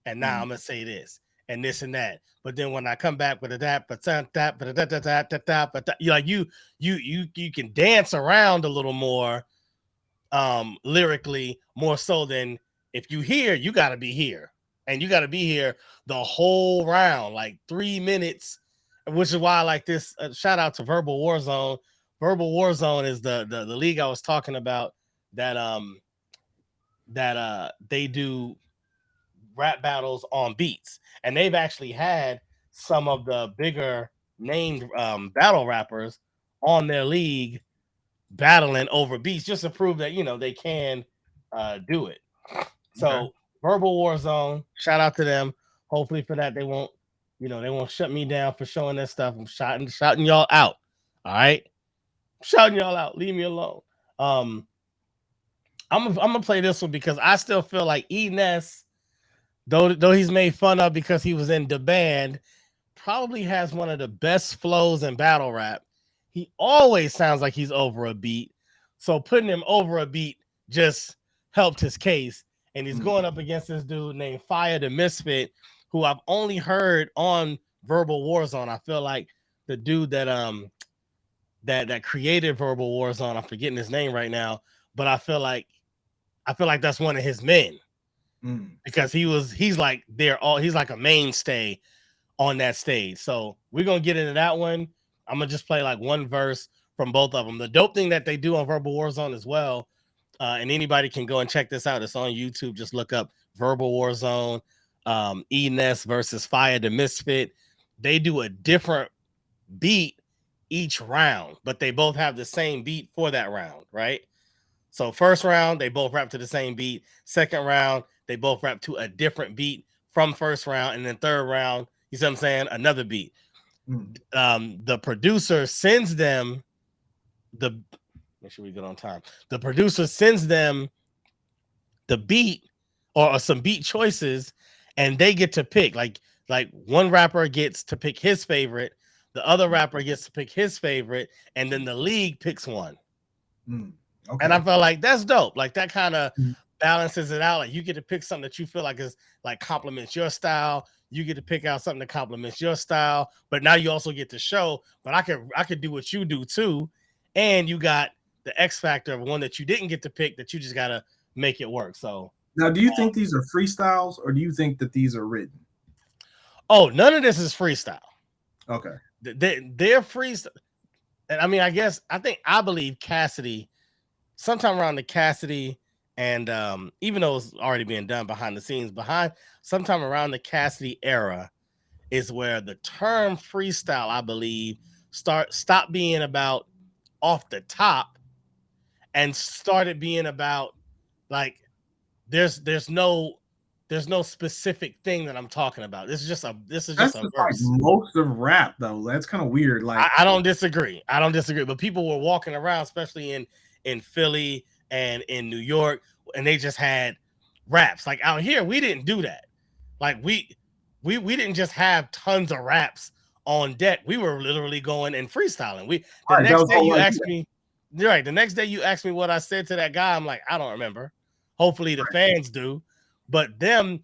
And now I'm gonna say this and this and that. But then when I come back with that, you can dance around a little more lyrically, more so than if you hear, you got to be here. And you got to be here the whole round, like 3 minutes, which is why I like this. Shout out to Verbal Warzone. Verbal Warzone is the league I was talking about that they do rap battles on beats, and they've actually had some of the bigger named battle rappers on their league battling over beats just to prove that they can do it. So Verbal Warzone, shout out to them. Hopefully for that they won't shut me down for showing that stuff. I'm shouting y'all out. All right, shouting y'all out. Leave me alone. I'm gonna play this one because I still feel like Ness, though he's made fun of because he was in the band, probably has one of the best flows in battle rap. He always sounds like he's over a beat, so putting him over a beat just helped his case. And he's going up against this dude named Fire the Misfit, who I've only heard on Verbal Warzone. I feel like the dude that created Verbal Warzone, I'm forgetting his name right now, but I feel like that's one of his men because he's like a mainstay on that stage. So we're gonna get into that one. I'm gonna just play like one verse from both of them. The dope thing that they do on Verbal Warzone as well, and anybody can go and check this out. It's on YouTube. Just look up Verbal Warzone, Ness versus Fire the Misfit. They do a different beat each round, but they both have the same beat for that round, right? So first round, they both rap to the same beat. Second round, they both rap to a different beat from first round. And then third round, you see what I'm saying? Another beat. The producer sends them make sure we get on time. The producer sends them the beat or some beat choices, and they get to pick. Like one rapper gets to pick his favorite, the other rapper gets to pick his favorite, and then the league picks one. Okay. And I felt like that's dope. Like that kind of balances it out. Like you get to pick something that you feel like is like complements your style. You get to pick out something that complements your style, but now you also get to show, but I could do what you do too. And you got the X factor of one that you didn't get to pick that you just got to make it work. So Now, do you think these are freestyles or do you think that these are written? Oh, none of this is freestyle. Okay. They're freestyle. And I mean, I believe Cassidy, sometime around the Cassidy, and even though it's already being done behind the scenes, sometime around the Cassidy era is where the term freestyle, I believe, stopped being about off the top and started being about like there's no specific thing that I'm talking about. This is just That's a just like verse. most of rap, though. That's kind of weird. Like, I don't disagree. I don't disagree. But people were walking around, especially in Philly and in New York, and they just had raps. Like out here, we didn't do that. Like we didn't just have tons of raps on deck. We were literally going and freestyling. The all right, that next was the day whole you idea. asked me, you're right. The next day you asked me what I said to that guy. I'm like, I don't remember. Hopefully the fans do. But and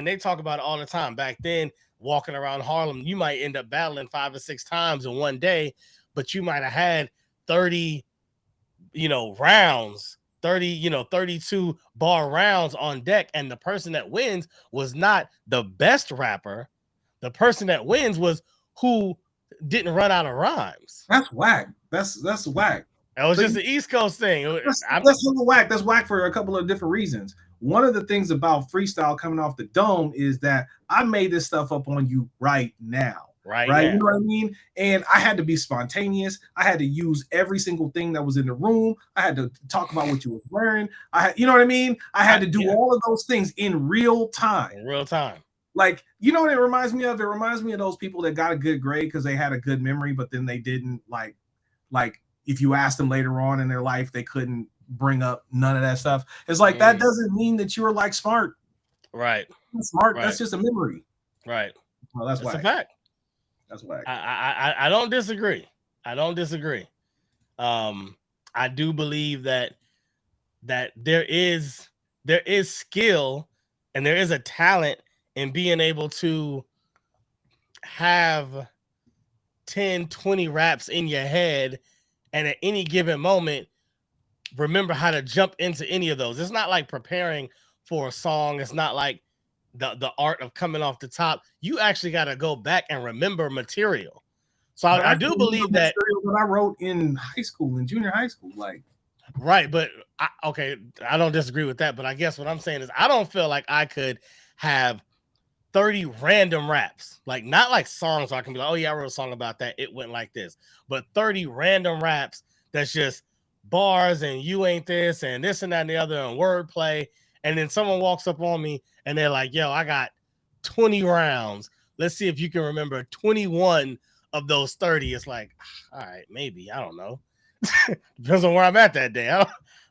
they talk about it all the time. Back then, walking around Harlem, you might end up battling 5 or 6 times in one day, but you might have had 30, rounds, 30, 32 bar rounds on deck. And the person that wins was not the best rapper. The person that wins was who didn't run out of rhymes. That's whack. That's whack. That was But just the East Coast thing. that's hella whack. That's whack for a couple of different reasons. One of the things about freestyle coming off the dome is that I made this stuff up on you right now. Right Right. now. You know what I mean? And I had to be spontaneous. I had to use every single thing that was in the room. I had to talk about what you were wearing. You know what I mean? I had to do all of those things in real time. In real time. Like, you know what it reminds me of? It reminds me of those people that got a good grade because they had a good memory, but then they didn't like if you asked them later on in their life, they couldn't bring up none of that stuff. It's like that doesn't mean that you were like smart. Right. Smart. Right. That's just a memory. Right. Well, that's a fact. That's whack. I don't disagree. I don't disagree. I do believe that there is skill and there is a talent in being able to have 10, 20 raps in your head and at any given moment remember how to jump into any of those. It's not like preparing for a song. It's not like the art of coming off the top. You actually got to go back and remember material. So I do believe that what I wrote in high school, in junior high school, like right. But I don't disagree with that. But I guess what I'm saying is I don't feel like I could have 30 random raps, like not like songs where I can be like, oh yeah, I wrote a song about that. It went like this, but 30 random raps that's just bars and you ain't this and this and that and the other and wordplay. And then someone walks up on me and they're like, yo, I got 20 rounds. Let's see if you can remember 21 of those 30. It's like, all right, maybe. I don't know. Depends on where I'm at that day.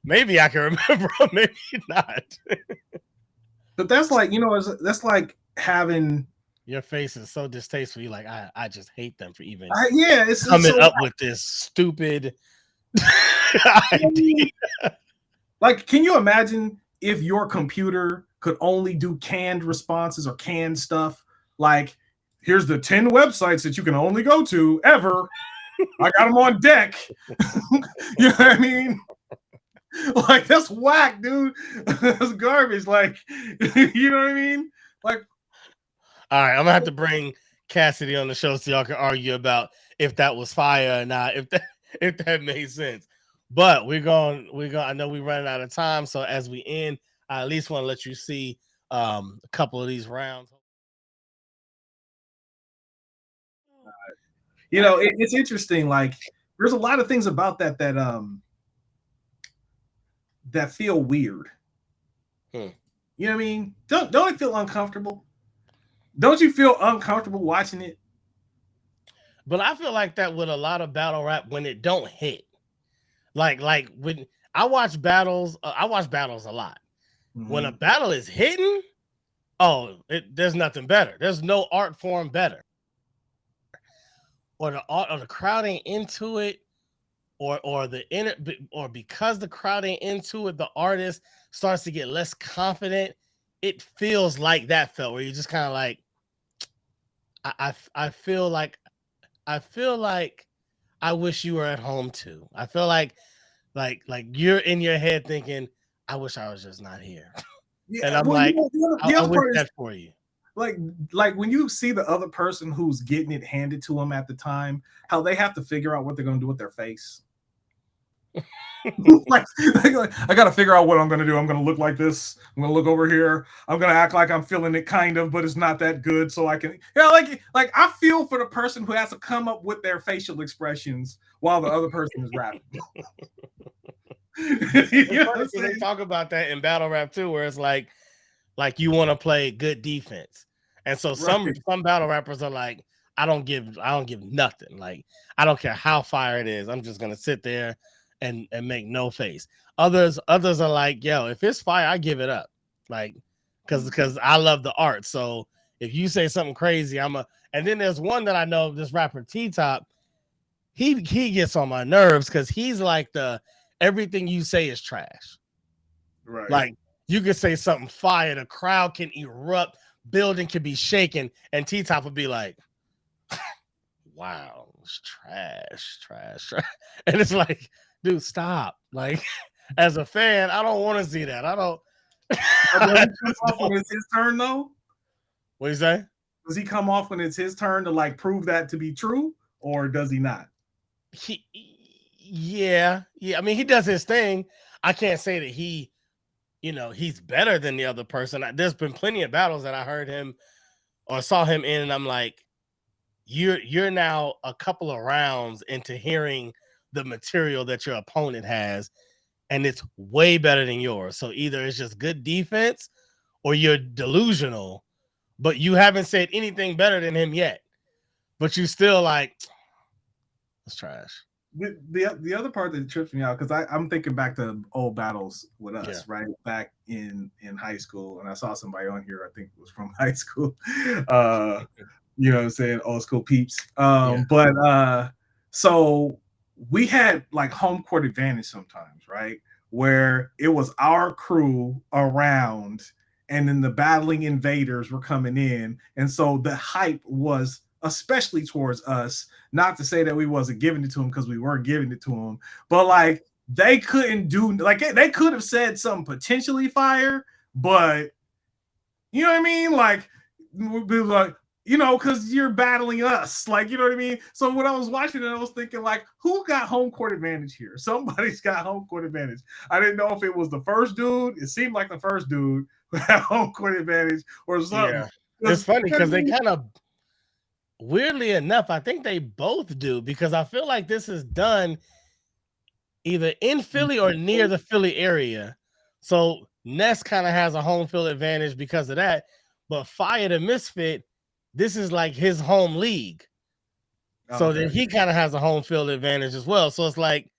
Maybe I can remember, maybe not. But that's like, that's like having your face is so distasteful. You're like, I just hate them for even it's coming up with this stupid idea. Like, can you imagine if your computer could only do canned responses or canned stuff? Like, here's the 10 websites that you can only go to ever. I got them on deck. You know what I mean? Like, that's whack, dude. That's garbage. Like, you know what I mean? Like, all right, I'm gonna have to bring Cassidy on the show so y'all can argue about if that was fire or not, if that made sense. But we're going. I know we're running out of time, so as we end, I at least want to let you see a couple of these rounds. It's interesting. Like, there's a lot of things about that feel weird. You know what I mean? Don't it feel uncomfortable? Don't you feel uncomfortable watching it? But I feel like that with a lot of battle rap when it don't hit. Like when I watch battles a lot. Mm-hmm. When a battle is hitting, there's nothing better. There's no art form better. Or the crowd ain't into it, or because the crowd ain't into it, the artist starts to get less confident. It feels like that felt where you're just kind of like, I feel like I wish you were at home too. I feel like you're in your head thinking, I wish I was just not here. And Yeah, I'm well, like, the I other wish part is that for you. like when you see the other person who's getting it handed to them at the time, how they have to figure out what they're gonna do with their face. like, I gotta figure out what I'm gonna do. I'm gonna look like this. I'm gonna look over here. I'm gonna act like I'm feeling it kind of, but it's not that good. So I can, like I feel for the person who has to come up with their facial expressions while the other person is rapping. It's You know what funny I'm because they saying? talk about that in battle rap too, where it's like you want to play good defense. And so some Right. battle rappers are like, I don't give nothing. Like I don't care how fire it is. I'm just gonna sit there and make no face. Others are like, yo, if it's fire, I give it up. Like because I love the art. So if you say something crazy, and then there's one that I know, this rapper T Top, he gets on my nerves because he's like everything you say is trash. Right. Like you could say something fire, the crowd can erupt, building can be shaken, and T Top would be like, "Wow, it's trash," and it's like, dude, stop. Like, as a fan, I don't want to see that. I don't. But does I he come just off when don't. it's his turn though? What do you say? Does he come off when it's his turn to like prove that to be true, or does he not? He, yeah. I mean, he does his thing. I can't say that he's better than the other person. There's been plenty of battles that I heard him or saw him in, and I'm like, you're now a couple of rounds into hearing the material that your opponent has, and it's way better than yours. So either it's just good defense or you're delusional, but you haven't said anything better than him yet. But you still like, it's trash. The other part that trips me out because I'm thinking back to old battles with Yeah. us, right back in high school, and I saw somebody on here. I think it was from high school. Uh, you know what I'm saying, old school peeps. Yeah. But so we had like home court advantage sometimes, right? Where it was our crew around, and then the battling invaders were coming in, and so the hype was especially towards us. Not to say that we wasn't giving it to them because we were giving it to them, but like they couldn't do like they could have said something potentially fire, but you know what I mean? Like, we'd be like, because you're battling us. Like, you know what I mean? So when I was watching it, I was thinking, like, who got home court advantage here? Somebody's got home court advantage. I didn't know if it was the first dude. It seemed like the first dude who had home court advantage or something. Yeah. It's funny You know because what I they mean? kind of, weirdly enough, I think they both do, because I feel like this is done either in Philly or near the Philly area. So Ness kind of has a home field advantage because of that. But Fire the Misfit, this is like his home league. So then Okay. he kind of has a home field advantage as well. So it's like,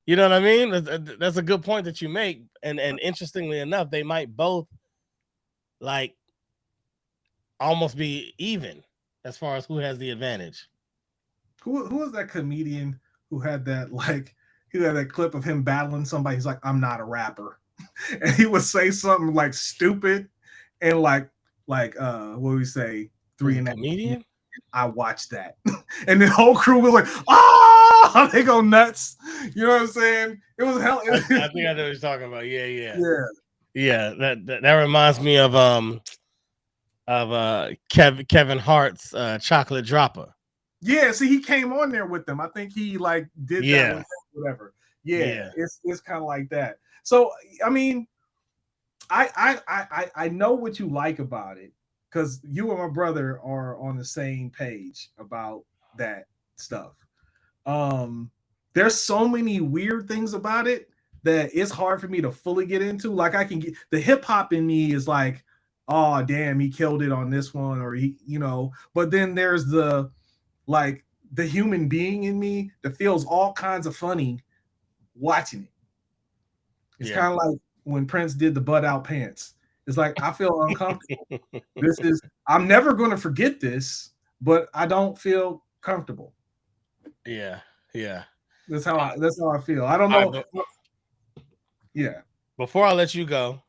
you know what I mean? That's a good point that you make. And interestingly enough, they might both like almost be even as far as who has the advantage. Who was that comedian who had that like who had that clip of him battling somebody? He's like, I'm not a rapper. And he would say something like stupid and what would we say? Who's Three a and a half. comedian? I watched that. And the whole crew was like, oh, they go nuts. You know what I'm saying? It was hell. I think I know what you're talking about. Yeah. Yeah. Yeah, that reminds me of Kevin Hart's chocolate dropper. Yeah, see, he came on there with them. I think he like did that Yeah, with them, whatever. Yeah, yeah, it's kind of like that. So I mean, I know what you like about it because you and my brother are on the same page about that stuff. Um, there's so many weird things about it that it's hard for me to fully get into. Like I can get the hip hop in me is like, oh damn, he killed it on this one, or but then there's like the human being in me that feels all kinds of funny watching it. It's yeah, kind of like when Prince did the butt out pants. It's like I feel uncomfortable. I'm never going to forget this, but I don't feel comfortable. yeah, yeah. That's how I feel. I don't All right, know. but Yeah, before I let you go,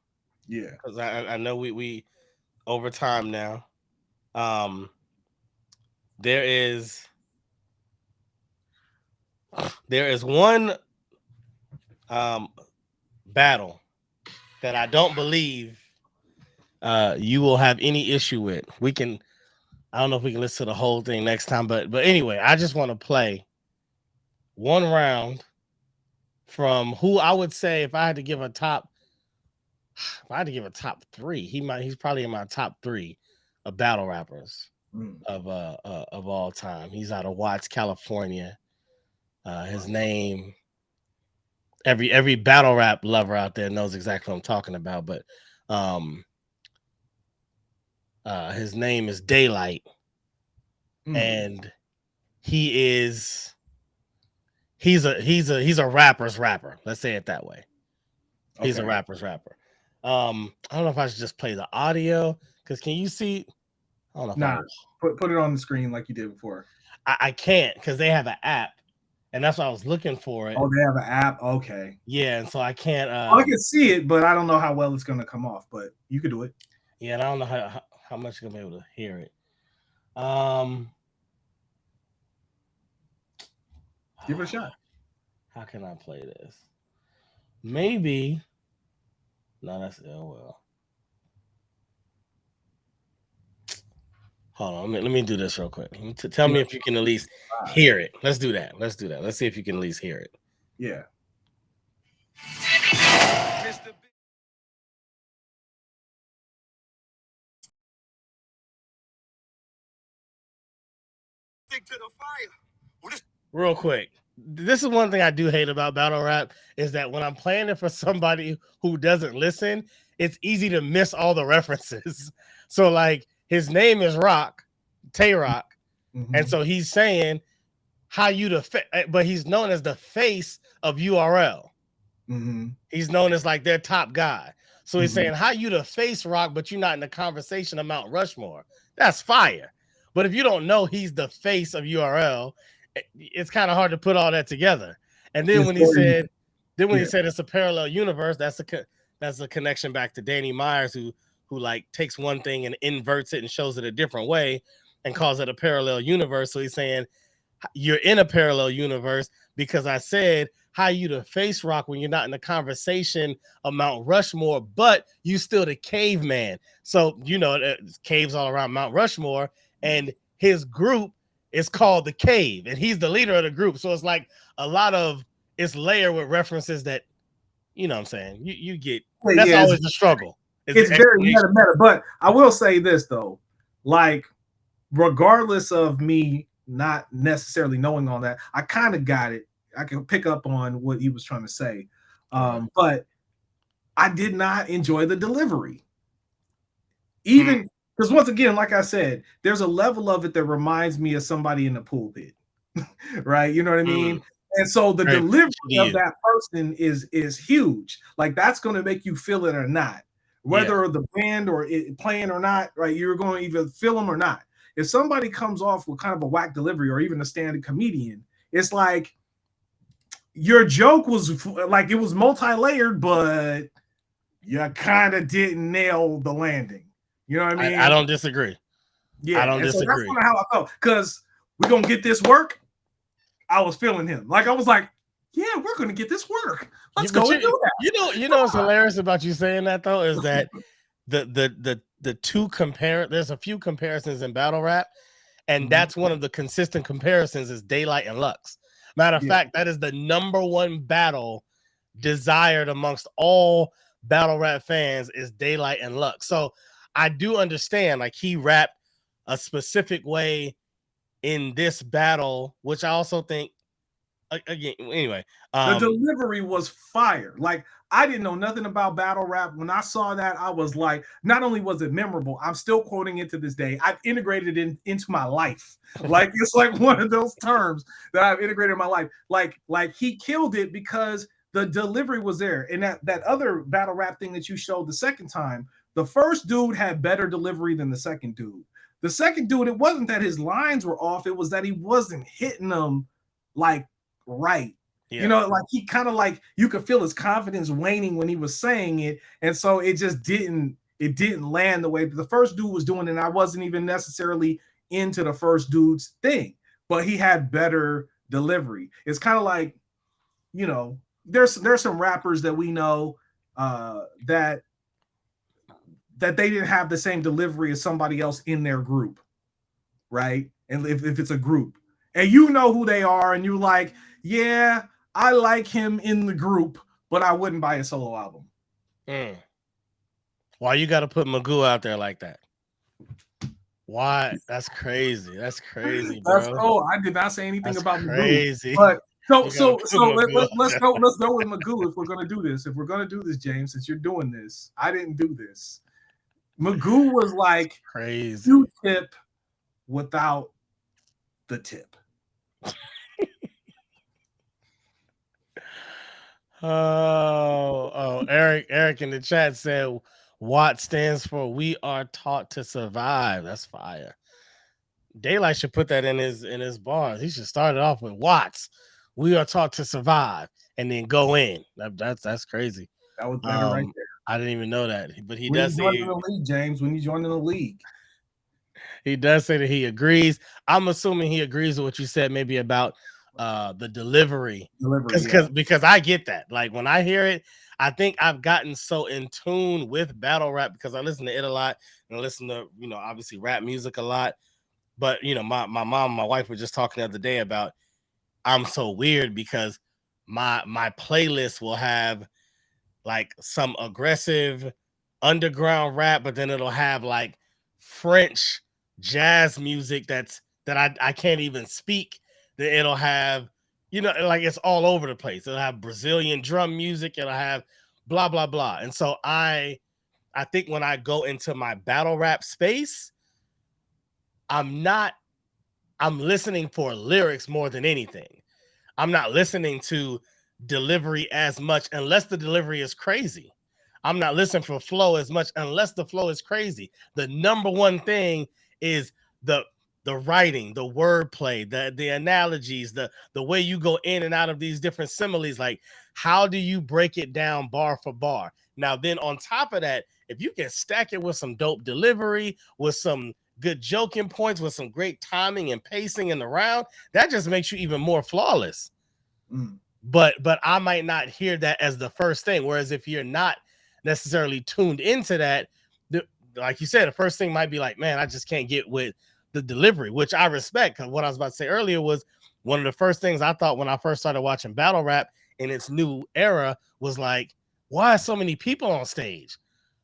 yeah. because I know we over time now. Um, there is one battle that I don't believe you will have any issue with. We can. I don't know if we can listen to the whole thing next time, but anyway, I just want to play one round from who I would say if I had to give a top. If I had to give a top three, he's probably in my top three of battle rappers of all time. He's out of Watts, California. His name, every battle rap lover out there knows exactly what I'm talking about, but his name is Daylight, and he's a rapper's rapper. Let's say it that way. He's a rapper's rapper. I don't know if I should just play the audio because can you see? I don't know. Put it on the screen like you did before. I can't because they have an app, and that's why I was looking for it. Oh, they have an app. Okay. Yeah, and so I can't. I can see it, but I don't know how well it's going to come off. But you can do it. Yeah, and I don't know how much you're gonna be able to hear it. Give it a shot. How can I play this? Maybe. No, that's well. Hold on, let me do this real quick. Tell me if you can at least hear it. Let's do that. Let's see if you can at least hear it. Yeah. To the fire. Real quick. This is one thing I do hate about battle rap is that when I'm playing it for somebody who doesn't listen, it's easy to miss all the references. So like his name is Rock, Tay Rock, and so he's saying how you but he's known as the face of URL. He's known as like their top guy. So he's saying how you the face Rock, but you're not in the conversation of Mount Rushmore. That's fire. But if you don't know he's the face of URL, it's kind of hard to put all that together. And then when he said it's a parallel universe, that's a connection back to Danny Myers, who like takes one thing and inverts it and shows it a different way and calls it a parallel universe. So he's saying you're in a parallel universe because I said how you the face Rock when you're not in the conversation of Mount Rushmore, but you still the caveman. So you know caves all around Mount Rushmore, and his group is called the Cave, and he's the leader of the group. So it's like a lot of it's layered with references that you know what I'm saying. You get that's always the struggle. It's very meta. But I will say this though, like regardless of me not necessarily knowing all that, I kind of got it. I can pick up on what he was trying to say. But I did not enjoy the delivery. Even because once again, like I said, there's a level of it that reminds me of somebody in the pulpit, right? You know what I mean? And so the delivery of that person is huge. Like that's going to make you feel it or not, whether the band or it playing or not, right? You're going to either feel them or not. If somebody comes off with kind of a whack delivery or even a standard comedian, it's like your joke was like it was multi-layered, but you kind of didn't nail the landing. You know what I mean? I don't disagree. Yeah, I don't disagree. So that's kind of how I felt because we're gonna get this work. I was feeling him. Like I was like, yeah, we're gonna get this work. Let's go and do that. You know what's hilarious about you saying that though is that the two there's a few comparisons in battle rap, and that's one of the consistent comparisons is Daylight and Lux. Matter of fact, that is the #1 battle desired amongst all battle rap fans is Daylight and Lux. So I do understand, like he rapped a specific way in this battle, which I also think, again, anyway. The delivery was fire. Like I didn't know nothing about battle rap. When I saw that, I was like, not only was it memorable, I'm still quoting it to this day. I've integrated it into my life. Like it's like one of those terms that I've integrated in my life. Like he killed it because the delivery was there. And that other battle rap thing that you showed the second time, the first dude had better delivery than the second dude. The second dude, it wasn't that his lines were off. It was that he wasn't hitting them like right. Yeah. You know, like he kind of like you could feel his confidence waning when he was saying it. And so it just didn't land the way that the first dude was doing. And I wasn't even necessarily into the first dude's thing, but he had better delivery. It's kind of like, you know, there's some rappers that we know that that they didn't have the same delivery as somebody else in their group, right? And if it's a group, and you know who they are, and you're like, yeah, I like him in the group, but I wouldn't buy a solo album. Why you got to put Magoo out there like that? Why? That's crazy. That's crazy, bro. That's cool. I did not say anything about crazy. Magoo, but let's go with Magoo if we're gonna do this. If we're gonna do this, James, since you're doing this, I didn't do this. Magoo was like crazy Q-tip without the tip. Eric in the chat said WAT stands for We Are Taught to Survive. That's fire. Daylight should put that in his bars. He should start it off with Watts. We are taught to survive, and then go in. That's crazy. That was better right there. I didn't even know that, but he when does you say join the league, James. When you join in the league, he does say that he agrees. I'm assuming he agrees with what you said, maybe about the delivery, because I get that. Like when I hear it, I think I've gotten so in tune with battle rap because I listen to it a lot and I listen to obviously rap music a lot. But my mom and my wife were just talking the other day about I'm so weird because my playlist will have like some aggressive underground rap, but then it'll have like French jazz music that I can't even speak. That it'll have, like it's all over the place. It'll have Brazilian drum music, it'll have blah blah blah. And so I think when I go into my battle rap space, I'm listening for lyrics more than anything. I'm not listening to delivery as much unless the delivery is crazy. I'm not listening for flow as much unless the flow is crazy. The number one thing is the writing, the wordplay, the analogies, the way you go in and out of these different similes. Like, how do you break it down bar for bar? Now, then on top of that, if you can stack it with some dope delivery, with some good joking points, with some great timing and pacing in the round, that just makes you even more flawless. But I might not hear that as the first thing. Whereas if you're not necessarily tuned into that, like you said, the first thing might be like, man, I just can't get with the delivery, which I respect. Because what I was about to say earlier was one of the first things I thought when I first started watching battle rap in its new era was like, why are so many people on stage?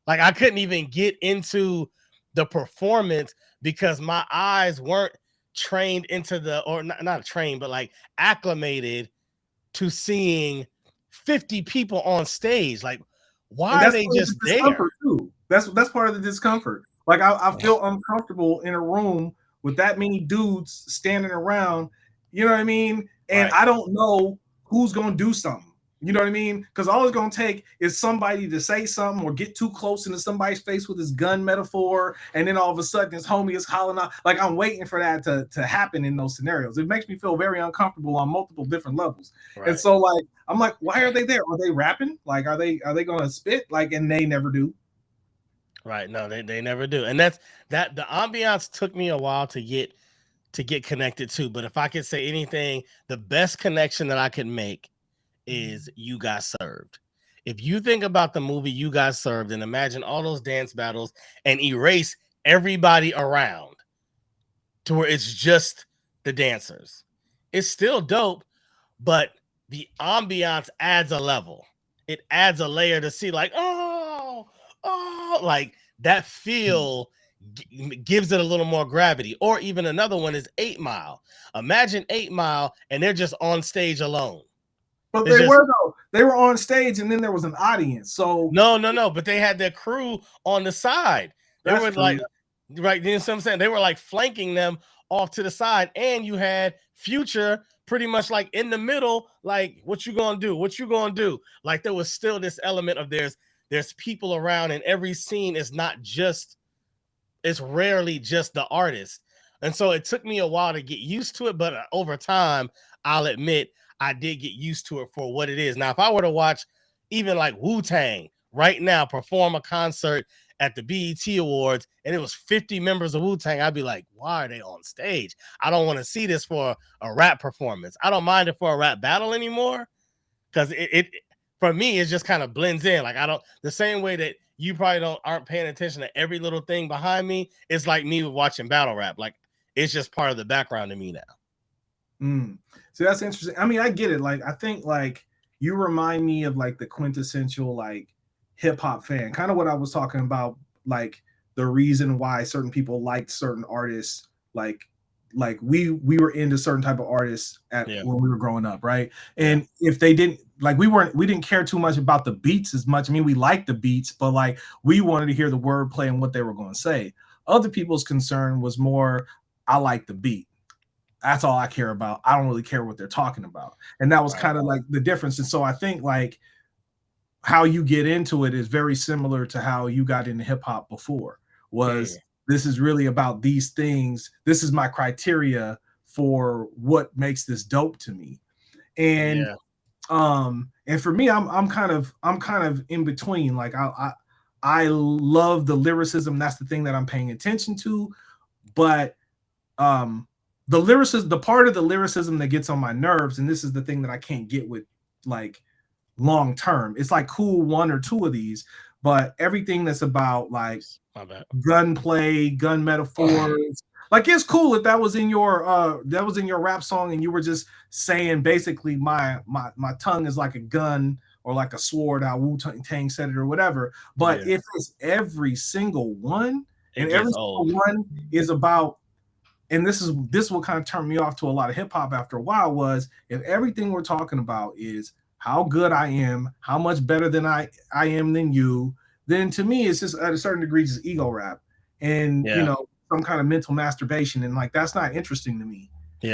Like I couldn't even get into the performance because my eyes weren't trained into or not trained, but like acclimated to seeing 50 people on stage. Like, why are they just there? Too. That's part of the discomfort. Like I feel uncomfortable in a room with that many dudes standing around, you know what I mean? And I don't know who's gonna do something. You know what I mean? Because all it's gonna take is somebody to say something or get too close into somebody's face with his gun metaphor, and then all of a sudden his homie is hollering out. Like I'm waiting for that to happen in those scenarios. It makes me feel very uncomfortable on multiple different levels. And so like I'm like, why are they there? Are they rapping? Like are they gonna spit? Like, and they never do. Right. No, they never do. And that's that the ambiance took me a while to get connected to. But if I could say anything, the best connection that I could make is You Got Served. If you think about the movie You Got Served and imagine all those dance battles and erase everybody around to where it's just the dancers, it's still dope, but the ambiance adds a level. It adds a layer to see like, oh, like that feel gives it a little more gravity. Or even another one is 8 Mile. Imagine 8 Mile and they're just on stage alone. But they were though. They were on stage, and then there was an audience. So no. But they had their crew on the side. They were like, right? You know what I'm saying? They were like flanking them off to the side, and you had Future pretty much like in the middle. Like, what you gonna do? What you gonna do? Like, there was still this element of there's people around, and every scene is not just. It's rarely just the artist, and so it took me a while to get used to it. But over time, I'll admit, I did get used to it for what it is. Now, if I were to watch even like Wu-Tang right now perform a concert at the BET Awards and it was 50 members of Wu-Tang, I'd be like, why are they on stage? I don't want to see this for a rap performance. I don't mind it for a rap battle anymore because it for me, it just kind of blends in. Like I don't the same way that you probably aren't paying attention to every little thing behind me. It's like me watching battle rap. Like it's just part of the background to me now. So that's interesting. I mean, I get it. Like I think like you remind me of like the quintessential like hip hop fan. Kind of what I was talking about, like the reason why certain people liked certain artists, like we were into certain type of artists when we were growing up, right? And if they didn't like we didn't care too much about the beats as much. I mean, we liked the beats, but like we wanted to hear the wordplay and what they were going to say. Other people's concern was more, I like the beat. That's all I care about. I don't really care what they're talking about. And that was kind of like the difference. And so I think like how you get into it is very similar to how you got into hip hop before. This is really about these things. This is my criteria for what makes this dope to me. And and for me, I'm kind of in between. Like I love the lyricism. That's the thing that I'm paying attention to. But the lyricism, the part of the lyricism that gets on my nerves, and this is the thing that I can't get with like long term. It's like cool 1 or 2 of these, but everything that's about like gunplay, gun metaphors, like it's cool if that was in your rap song and you were just saying basically my tongue is like a gun or like a sword, how Wu-Tang said it or whatever. But if it's every single one, and every single one is about, and this will kind of turn me off to a lot of hip hop after a while, was if everything we're talking about is how good I am, how much better than I am than you, then to me it's just at a certain degree just ego rap and you know, some kind of mental masturbation, and like that's not interesting to me.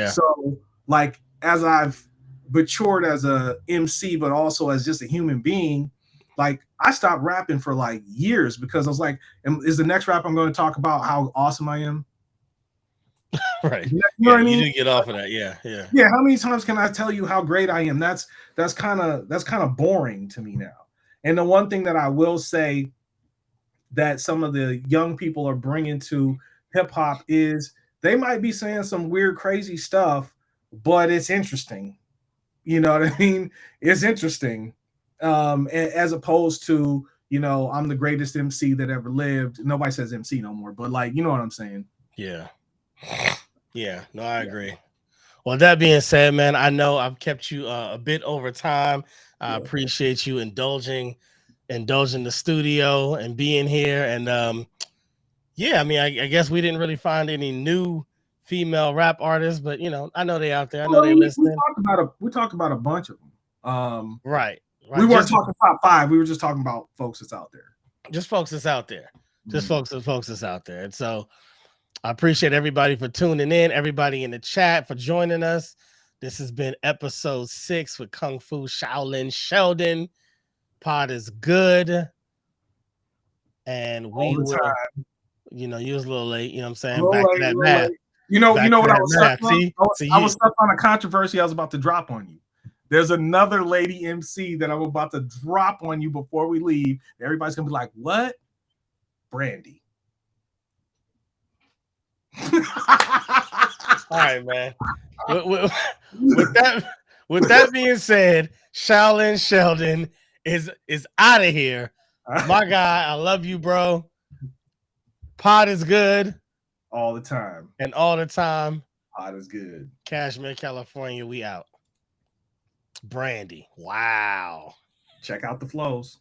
So like as I've matured as a MC, but also as just a human being, like I stopped rapping for like years because I was like, is the next rap I'm going to talk about how awesome I am? Right. You know what I mean? You do get off of that. Yeah. How many times can I tell you how great I am? That's kind of boring to me now. And the one thing that I will say that some of the young people are bringing to hip hop is they might be saying some weird, crazy stuff, but it's interesting. You know what I mean? It's interesting, as opposed to, you know, I'm the greatest MC that ever lived. Nobody says MC no more, but like, you know what I'm saying? No, I agree. Well, that being said, man, I know I've kept you a bit over time. I appreciate you indulging the studio and being here. And I mean, I guess we didn't really find any new female rap artists, but you know, I know they out there. I know they listening. We talked about a bunch of them. Right. We weren't talking top 5. We were just talking about folks that's out there. Just folks that's out there. Just folks that's out there. And so I appreciate everybody for tuning in, everybody in the chat for joining us. This has been episode 6 with Kung Fu Shaolin Sheldon. Pod is good. And we will, you know, you was a little late, you know what I'm saying? Back to that math. You know what I was stuck on? I was stuck on a controversy I was about to drop on you. There's another lady MC that I'm about to drop on you before we leave. Everybody's gonna be like, what? Brandy. All right, man. With that being said, Shaolin Sheldon is out of here. My guy, I love you, bro. Pod is good. All the time. And all the time. Pod is good. Cashmere, California, we out. Brandy. Wow. Check out the flows.